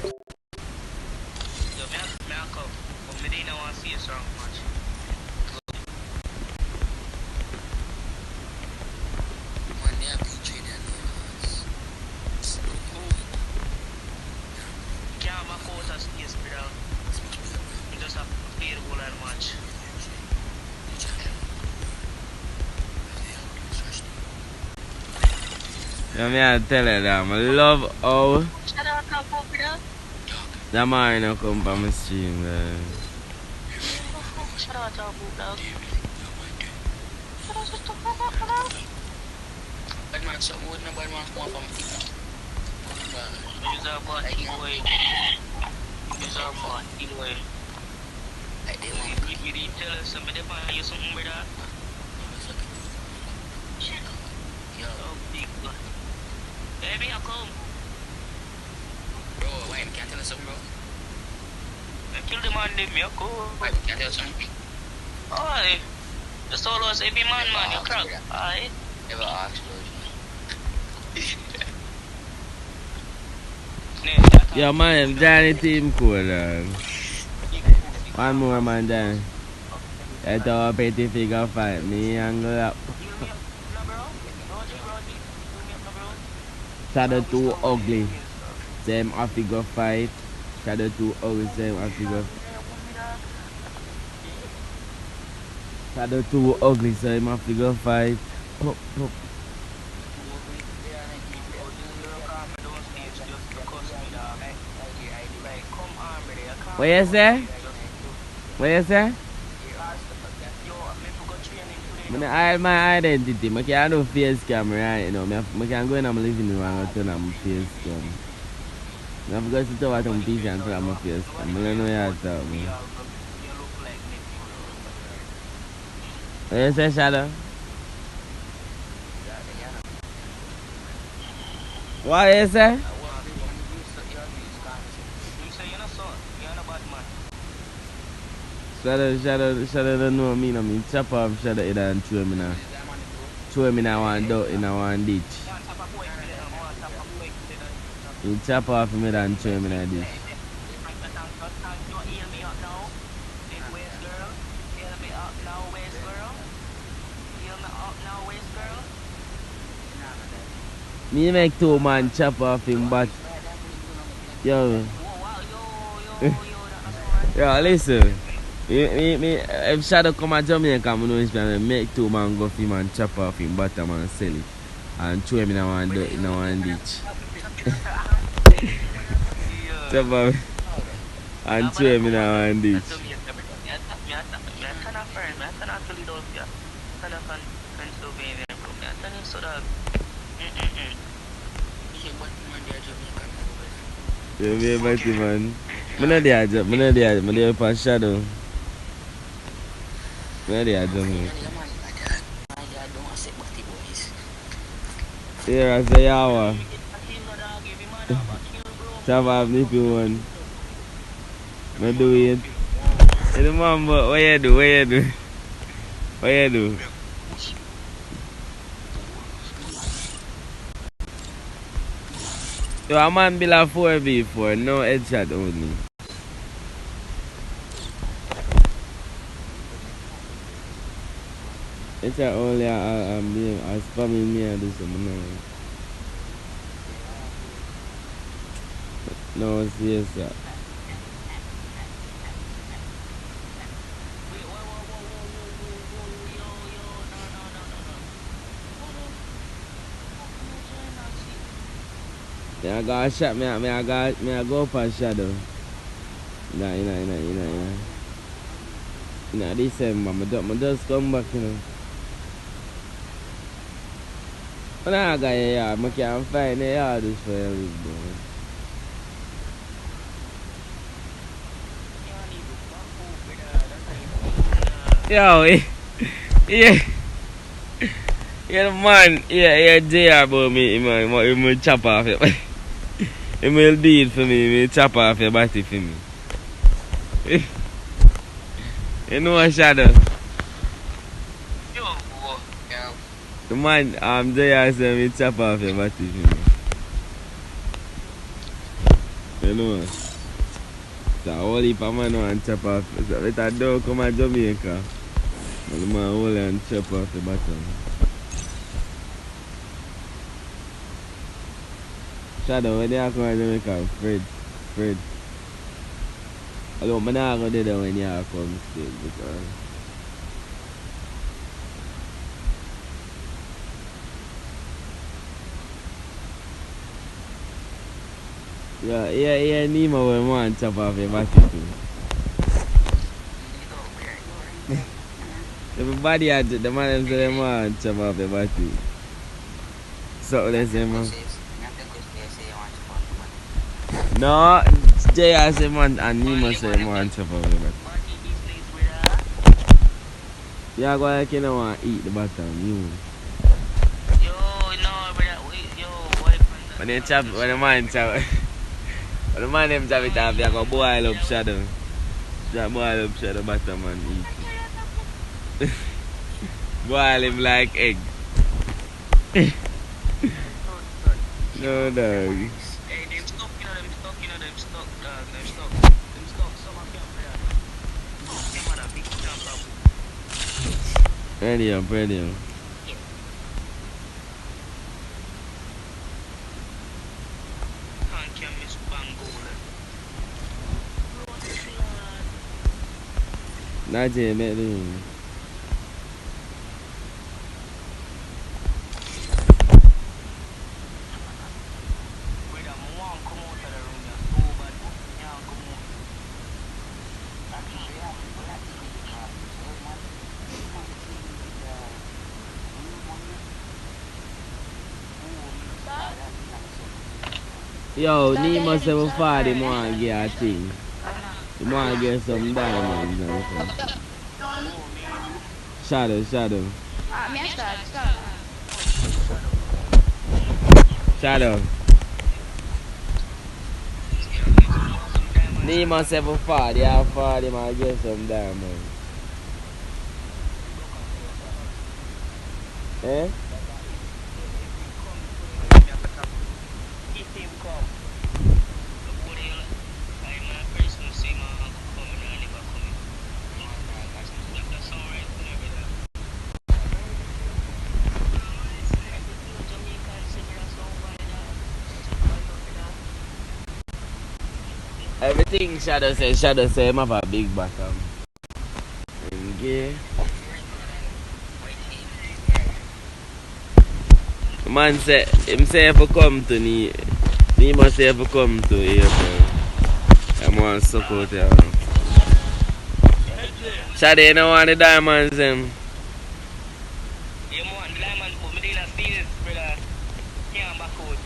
Yo, me I come. But me didn't want to see you strong much. One day I'll be training at Can't back out of space, brother. You just have to play the whole of the match. Yeah, me I tell you that, I love how Shut up, come up, brother. that man no come from my stream, man. Shut up, dog. Shut up, shut up. Bad man, something would not bad man come from people. Use our butt, anyway. Use our butt, anyway. Like they want You didn't tell us somebody buy you something, brother. yo. Oh, big boy. Baby, I'll come. Bro, why you can't tell us something, bro? Kill the man, them, you go. Why you can't tell us something? Aye. The solos heavy man, you crack. Aye. Never asked, bro. Yo, man, Johnny team cool, One more, man, Johnny. That's our petty figure fight. Me and go up. Shadow 2 ugly. Same a figure fight. Shadow 2 ugly, same a figure. Shadow 2 ugly, same a figure fight. Pop, pop. What you say? What you say? I hide my identity. I can't do face cam right now. I can go in my living room and turn on my face cam. I forgot to tell what I'm teaching and turn on my face cam. I don't know how to talk. What you say, Shadow? What you say? Shadow don't know me, I mean, chop off Shadow head and throw him in one dirt, in one ditch. You chop off him head and throw him in a ditch. Me make 2 man chop off him, but yo, yo, listen. If Shadow come to Jamaica, I know he's make 2 man go for him and chop off him bottom and sell it and throw him in one ditch. Chop off and throw him in one ditch. You be a mighty man. I'm not there for Shadow. Yeah, I say yawa. Have Nippy one. I do it. Hey, the man, but what you do? What you do? Yo, a man build a 4v4, no headshot only. It's only a spamming me and do something. No, serious, sir. I got a shot, I go for Shadow. Nah, December, I just come back, you know. But I got a yard, I can't find a yard this for a week, bro. Yo, yeah, man, yeah, JR, bro, me chop off it. He will do it for me, he chop off your body for me. You know what, Shadow? The man, JR said me chop off your body for me. You know what? So a whole heap of man want to chop off. So let a dog come to Jamaica. And the man hold and chop off the bottom. Shadow, when they are coming to Jamaica, Fred. Although I'm not going to do that when you are coming still because yeah, Nima will want to chop off your body too. Everybody had the man them say they want to chop off your body. So they say, man. No, JR say man and Nima say want to chop off your body. Yeah, go like you don't want to eat the bottom, you. When the man chop The man them drop it off, they go boil up shadow. Just boil up shadow bottom and eat. Boil him like egg. No dog. Hey, them stuck, them stuck, them stuck, dog, them stuck. Them stuck, some of them there. Them are a big jump up. Ready up, ready up. Can't kill Miss Bangola. Not yet, make the Yo, Nemo 740, him want to get a thing. He want to get some diamonds and stuff. Shadow. Me start. Shadow. Nemo 740, I thought he might get some diamonds. Eh? Everything Shadow say him have a big bottom. Okay. The man say, him say if you come to Nemo say if you come to April, I'm want to suck out here. Shadow, you don't want the diamonds them? You want the diamonds, but me deal a steal, brother. Can't back out.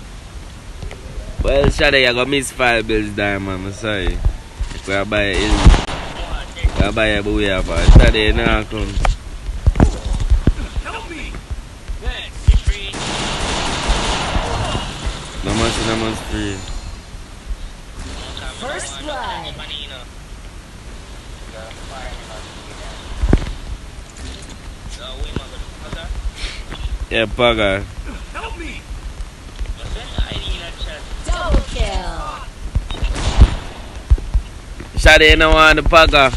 Well, Shadow, you go miss 5 bills diamond, I'm sorry. If we buy it, we buy it, but we have it. Shadow, you know come. Help me! Free. No must free. First blood. Yeah, Paga. Help me! Double kill. Shadow, you don't want the Paga.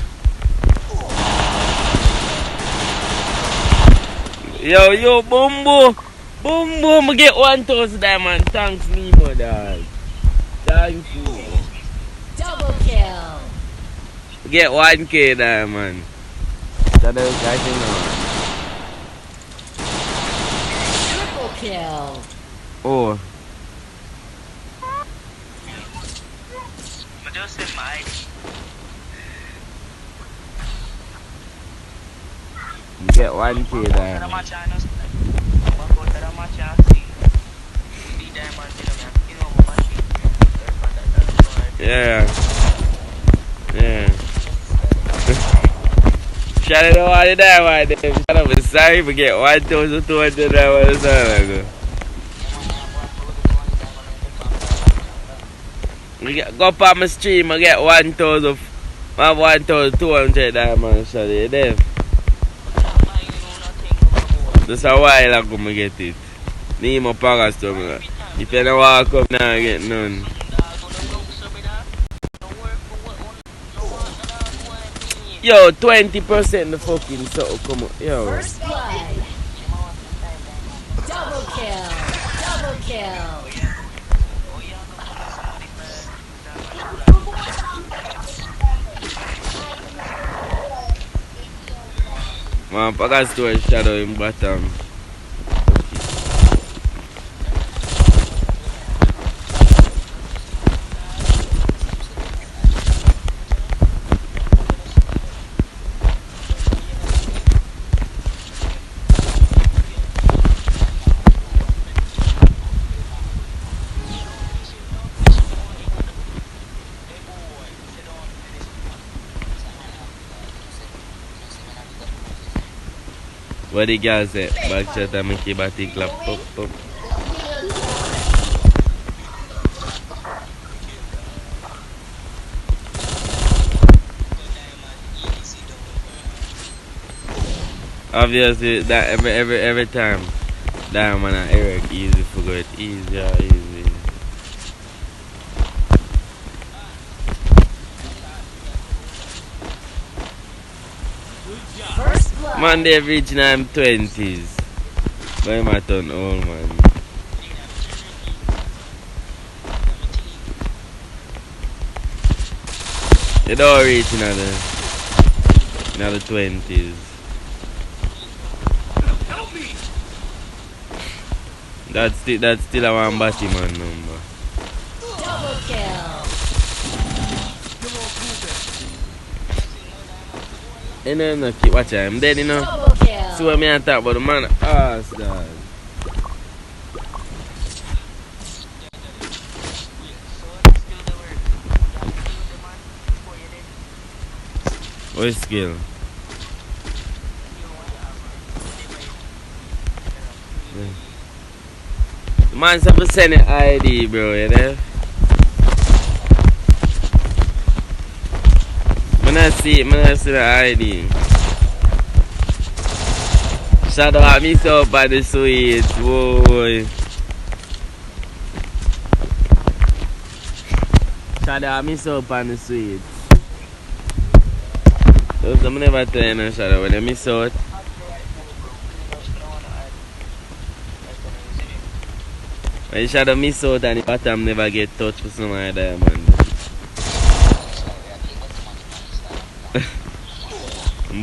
Yo, boom, boom, get 1,000 diamond. Thanks, Nemo, dog. Thank you. Double kill. Get 1K diamond. Shadow, I think Triple kill. Oh. I just said my ID. Get 1K diamond. Yeah. Shadow don't want to die with them. Shadow was sorry for get 1,200 diamonds. Go up on my stream and get 1,200 diamonds. Shadow, you there? Just a while ago I get it. Nemo Pagas to me. If you don't want to come now, I get none. Yo, 20% the fucking so come on. Yo. First blood. Double kill. Double kill. Man, Pagas to a shadow in bottom. What the girl say? Back shot and make your body clap. Pop. Obviously, that every time, Diamond and Eric easy for it. Easy, easy. First blood. Man, they reaching them 20s. But him a turn old, man. They don't reach another 20s. That's still a one Batman number. Double kill. You know, I'm not keep watching. I'm dead, you know. Double kill. See what me and talk about the man. Ass, dog. What skill? The man supposed to send an ID, bro, you know? I see the ID. Shout out me so by the sweet, boy. Shout out me so by the sweet. Those I'm never telling you, shout out when I miss out. When you shout out miss out and the bottom never get touched for some of that, man.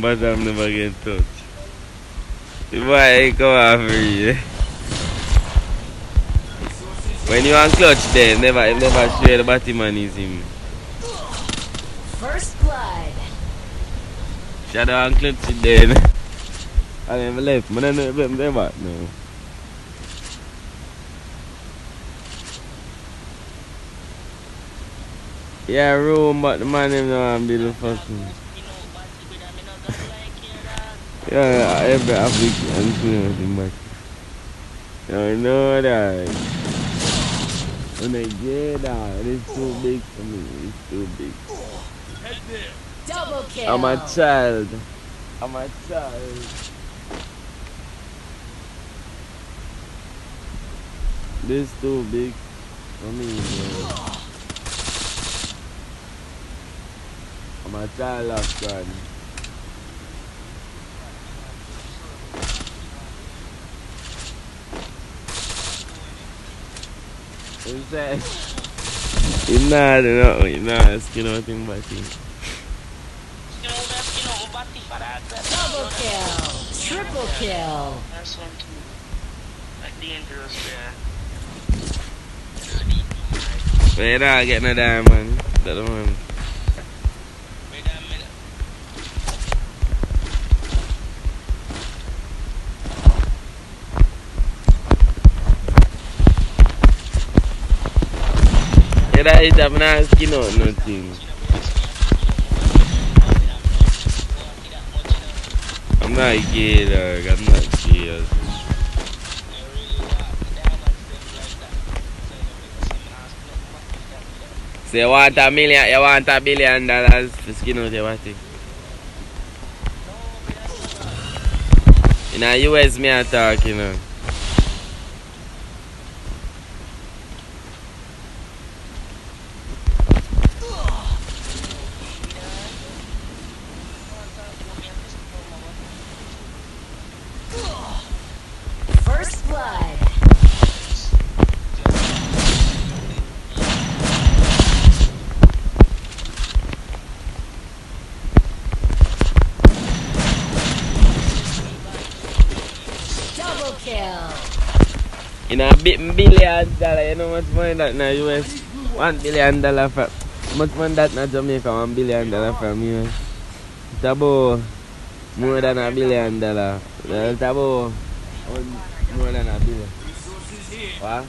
But I'm never get touched. The boy come after you. When you on clutch there, never share the Batman is him. First blood. Shadow on clutch there. I never left, but I never no. Yeah, room, but the man him know I'm the fucking. Yeah, every African thing back. I know that. When I get that, it's too big for me. It's too big. Double kill. I'm a child. I'm a child. This too big for me, bro. I'm a child of God. You're not asking nothing but him. Double kill. Triple kill. That's one too. Like dangerous, yeah. But you're not getting a diamond. That the one. That is I'm not asking out nothing. I'm not gay, dog. I'm not gay. So you want $1 billion for skin out your body? In the US me I talk, you know. First blood. Double kill. In a $1 billion, you know much money that in the US? $1 billion from much money that in Jamaica, $1 billion from US. It's about more than $1 billion. It's about more than $1 billion. What?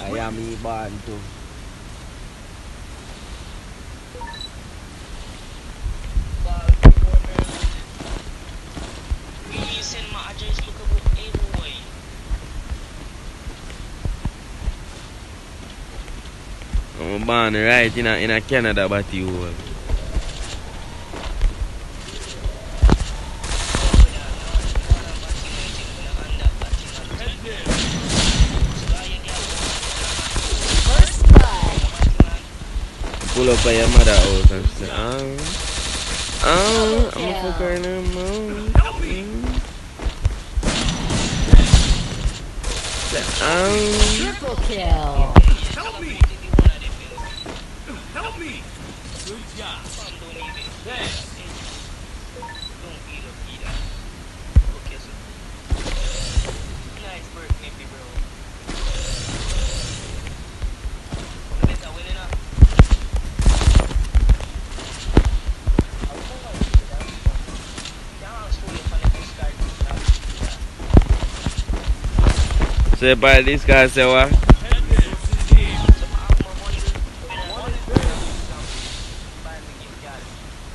I am me born too. Send my address, look about anyway. I'm born right in a Canada, but you pull up at your mother house and she say, I'm Double a kill. fucker in the mouth. Help me! Triple kill. Help me! Help me! Good job. Thanks. Nice work, Nippy, bro. Better win enough. So you buy this guy say what?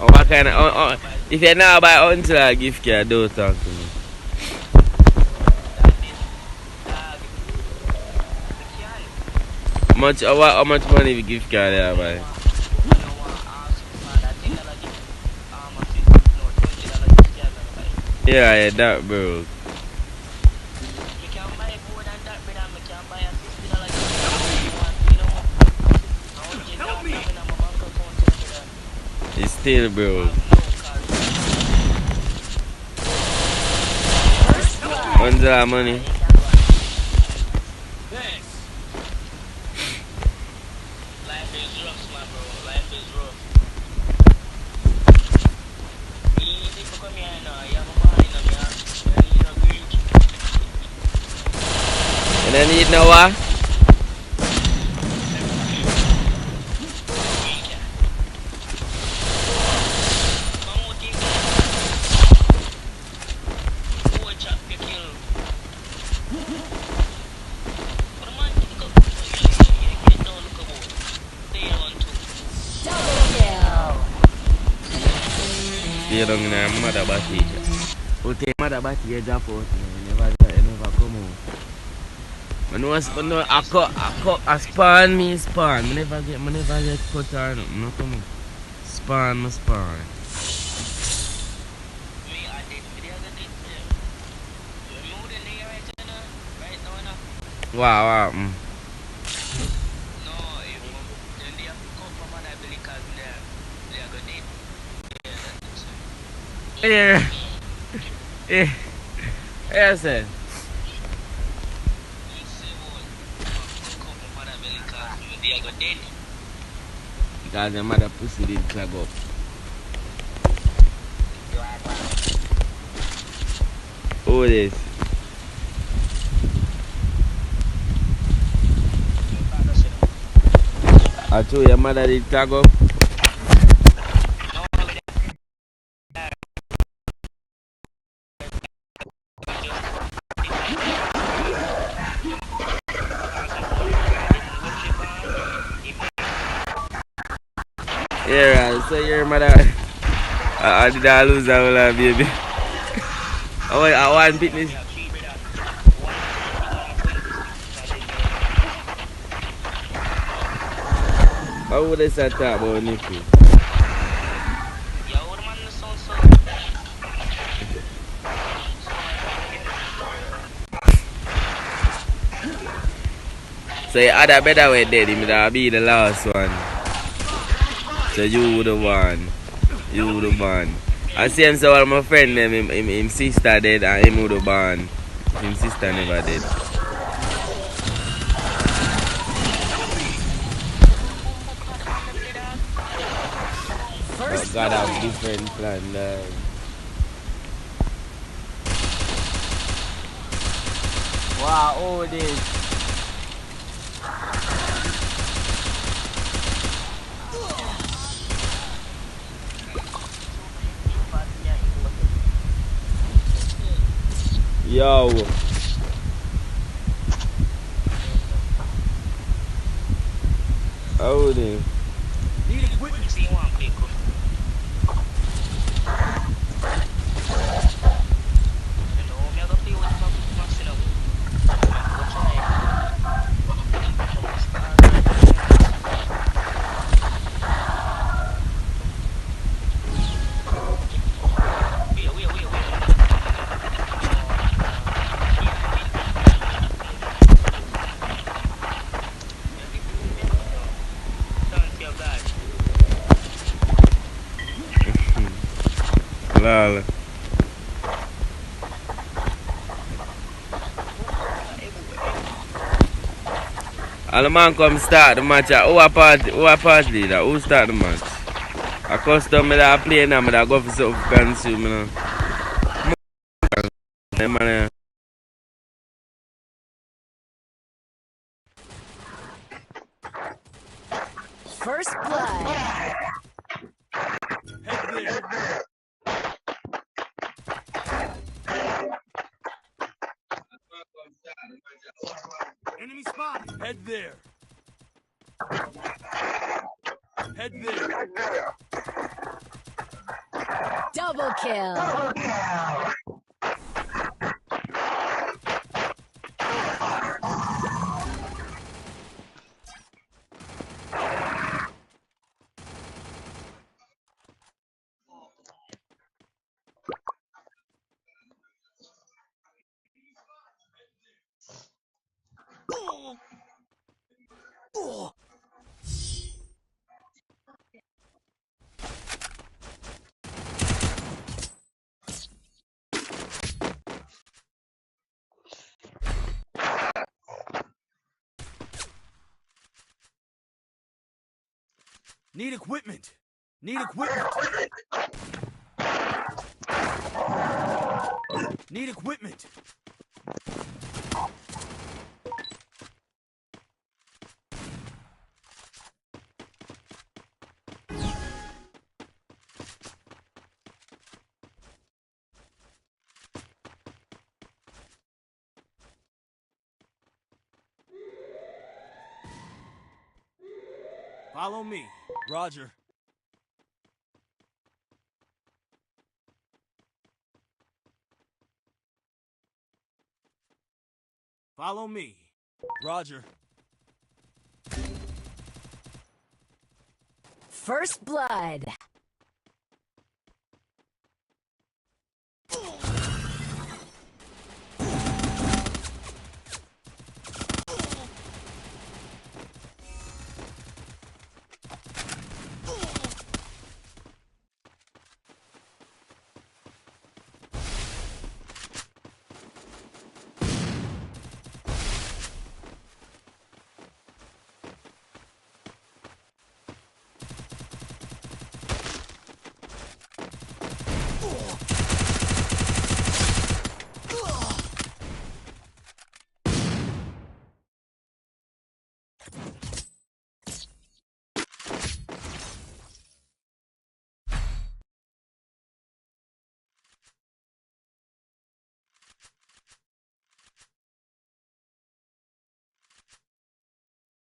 Oh, what kind of, if you're not buy until I gift card, don't talk to me. How much money the gift card there buy? Yeah, that bro. It's still bro. When's that money? Thanks. Life is rough, my bro. Life is rough. Easy for come here now. You have a mind on me, you need a green. And I need no what? Stay down in a mother body. Okay, mother body, you drop out. You never come out. I know I spawn me spawn. I never get cut or nothing. No come out. Spawn. Me, I did the other day. You know the nigga right now? Wow. No, then they have to come from another belly because they are going to Yeah. Yeah, sir. Because the mother pussy did clag up. Who this? I told your mother did clag up. Yeah, so your mother. I did I lose that whole baby. I want fitness. How would I start talk about Nippy? So you had a better way dead, him would be the last one. So you the one. I see him so all my friend them, him sister dead and him would have born. Him sister never dead. But God have different plan. Wow, all this. Yo. Oh, then. Need equipment. lol. And the man come start the match. Who a party leader? Who start the match? I custom me that play now, me that go for something consume, you know. Hey, man, First blood. Head there. Enemy spotted. Head there. Head there. Double kill. Need equipment. Need equipment. Need equipment. Follow me. Roger. Follow me. Roger. First blood.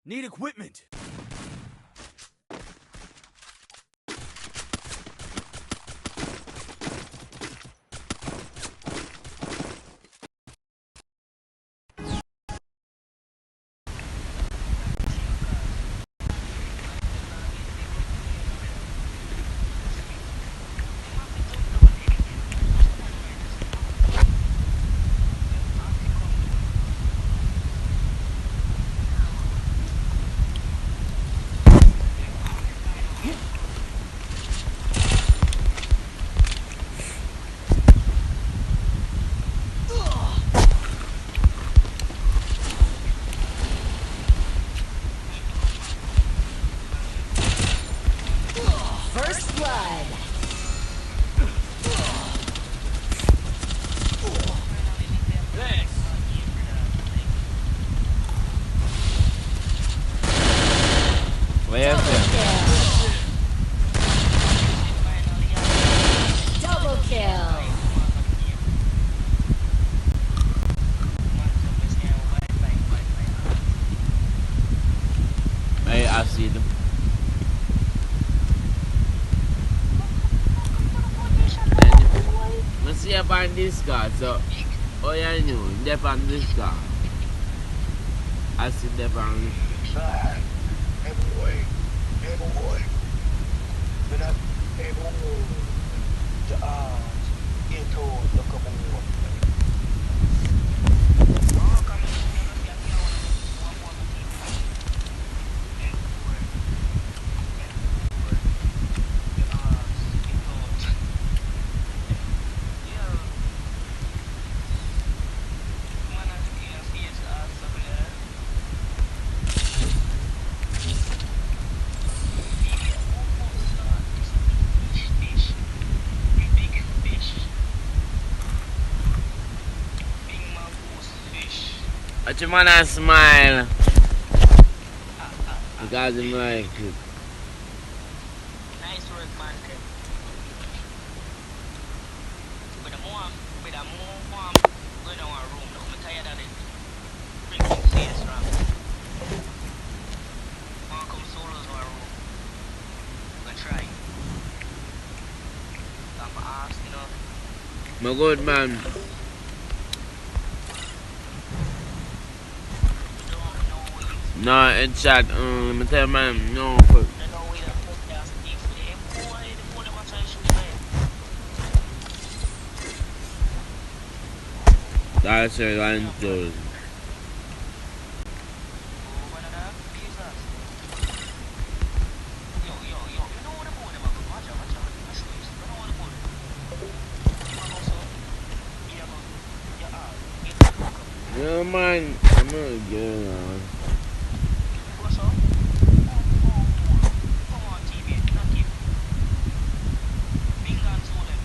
Need equipment. First blood. Thanks. where you say? Double kill. Hey, I see them. I see up on this card, so oh yeah, I knew. They're on this card. I see them on. Hey boy, we're not able to into the couple more. But you wanna smile. Because you like it. Nice work, man. With the more, going to our room. Now, I'm tired of it. Bring some CS from. Come solos to our room. I'm gonna try. I'm gonna ask, you know. My good man. We don't know you. No, in chat, let me tell you, man, no. They know we the podcast thief. The boy that wants to shoot me. That's your line to. Oh, what the heck? Jesus. Yo. You know what the boy them are good. Watch out. I show you. You know what the boy them. You want to go so? Yeah, go. Yeah, get the hook up. Yeah, man, I'm not good now. Go so? Come on, TV. Not keep. Bing and Zulem.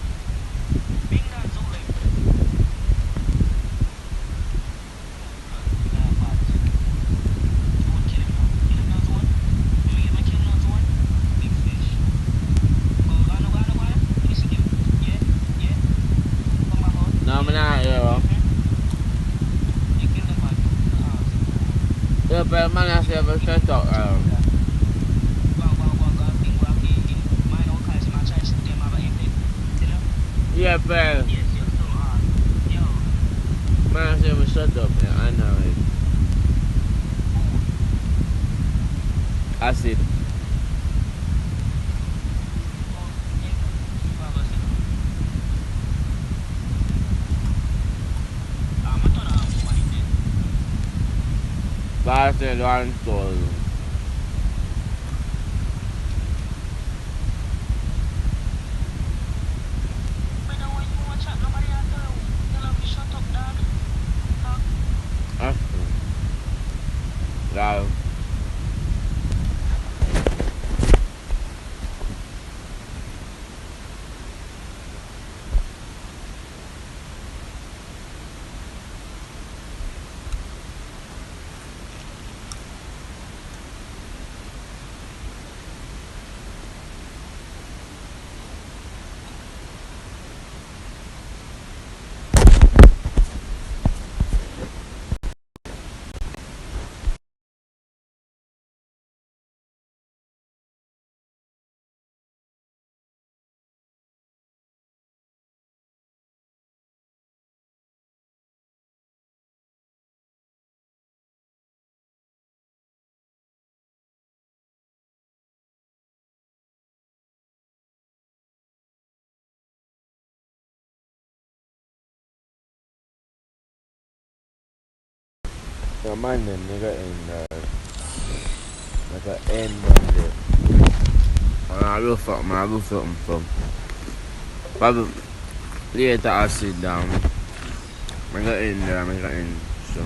No, I'm not here. Yeah, but man, I said, shut up. Yeah, but man, I said, shut up, man. I know it. I see it. But I said, I'm sorry. Yeah. So man, them nigga in like a end one day. I will fuck man, I will fuck him from. Probably later I sit down. I got in there, I got in. So.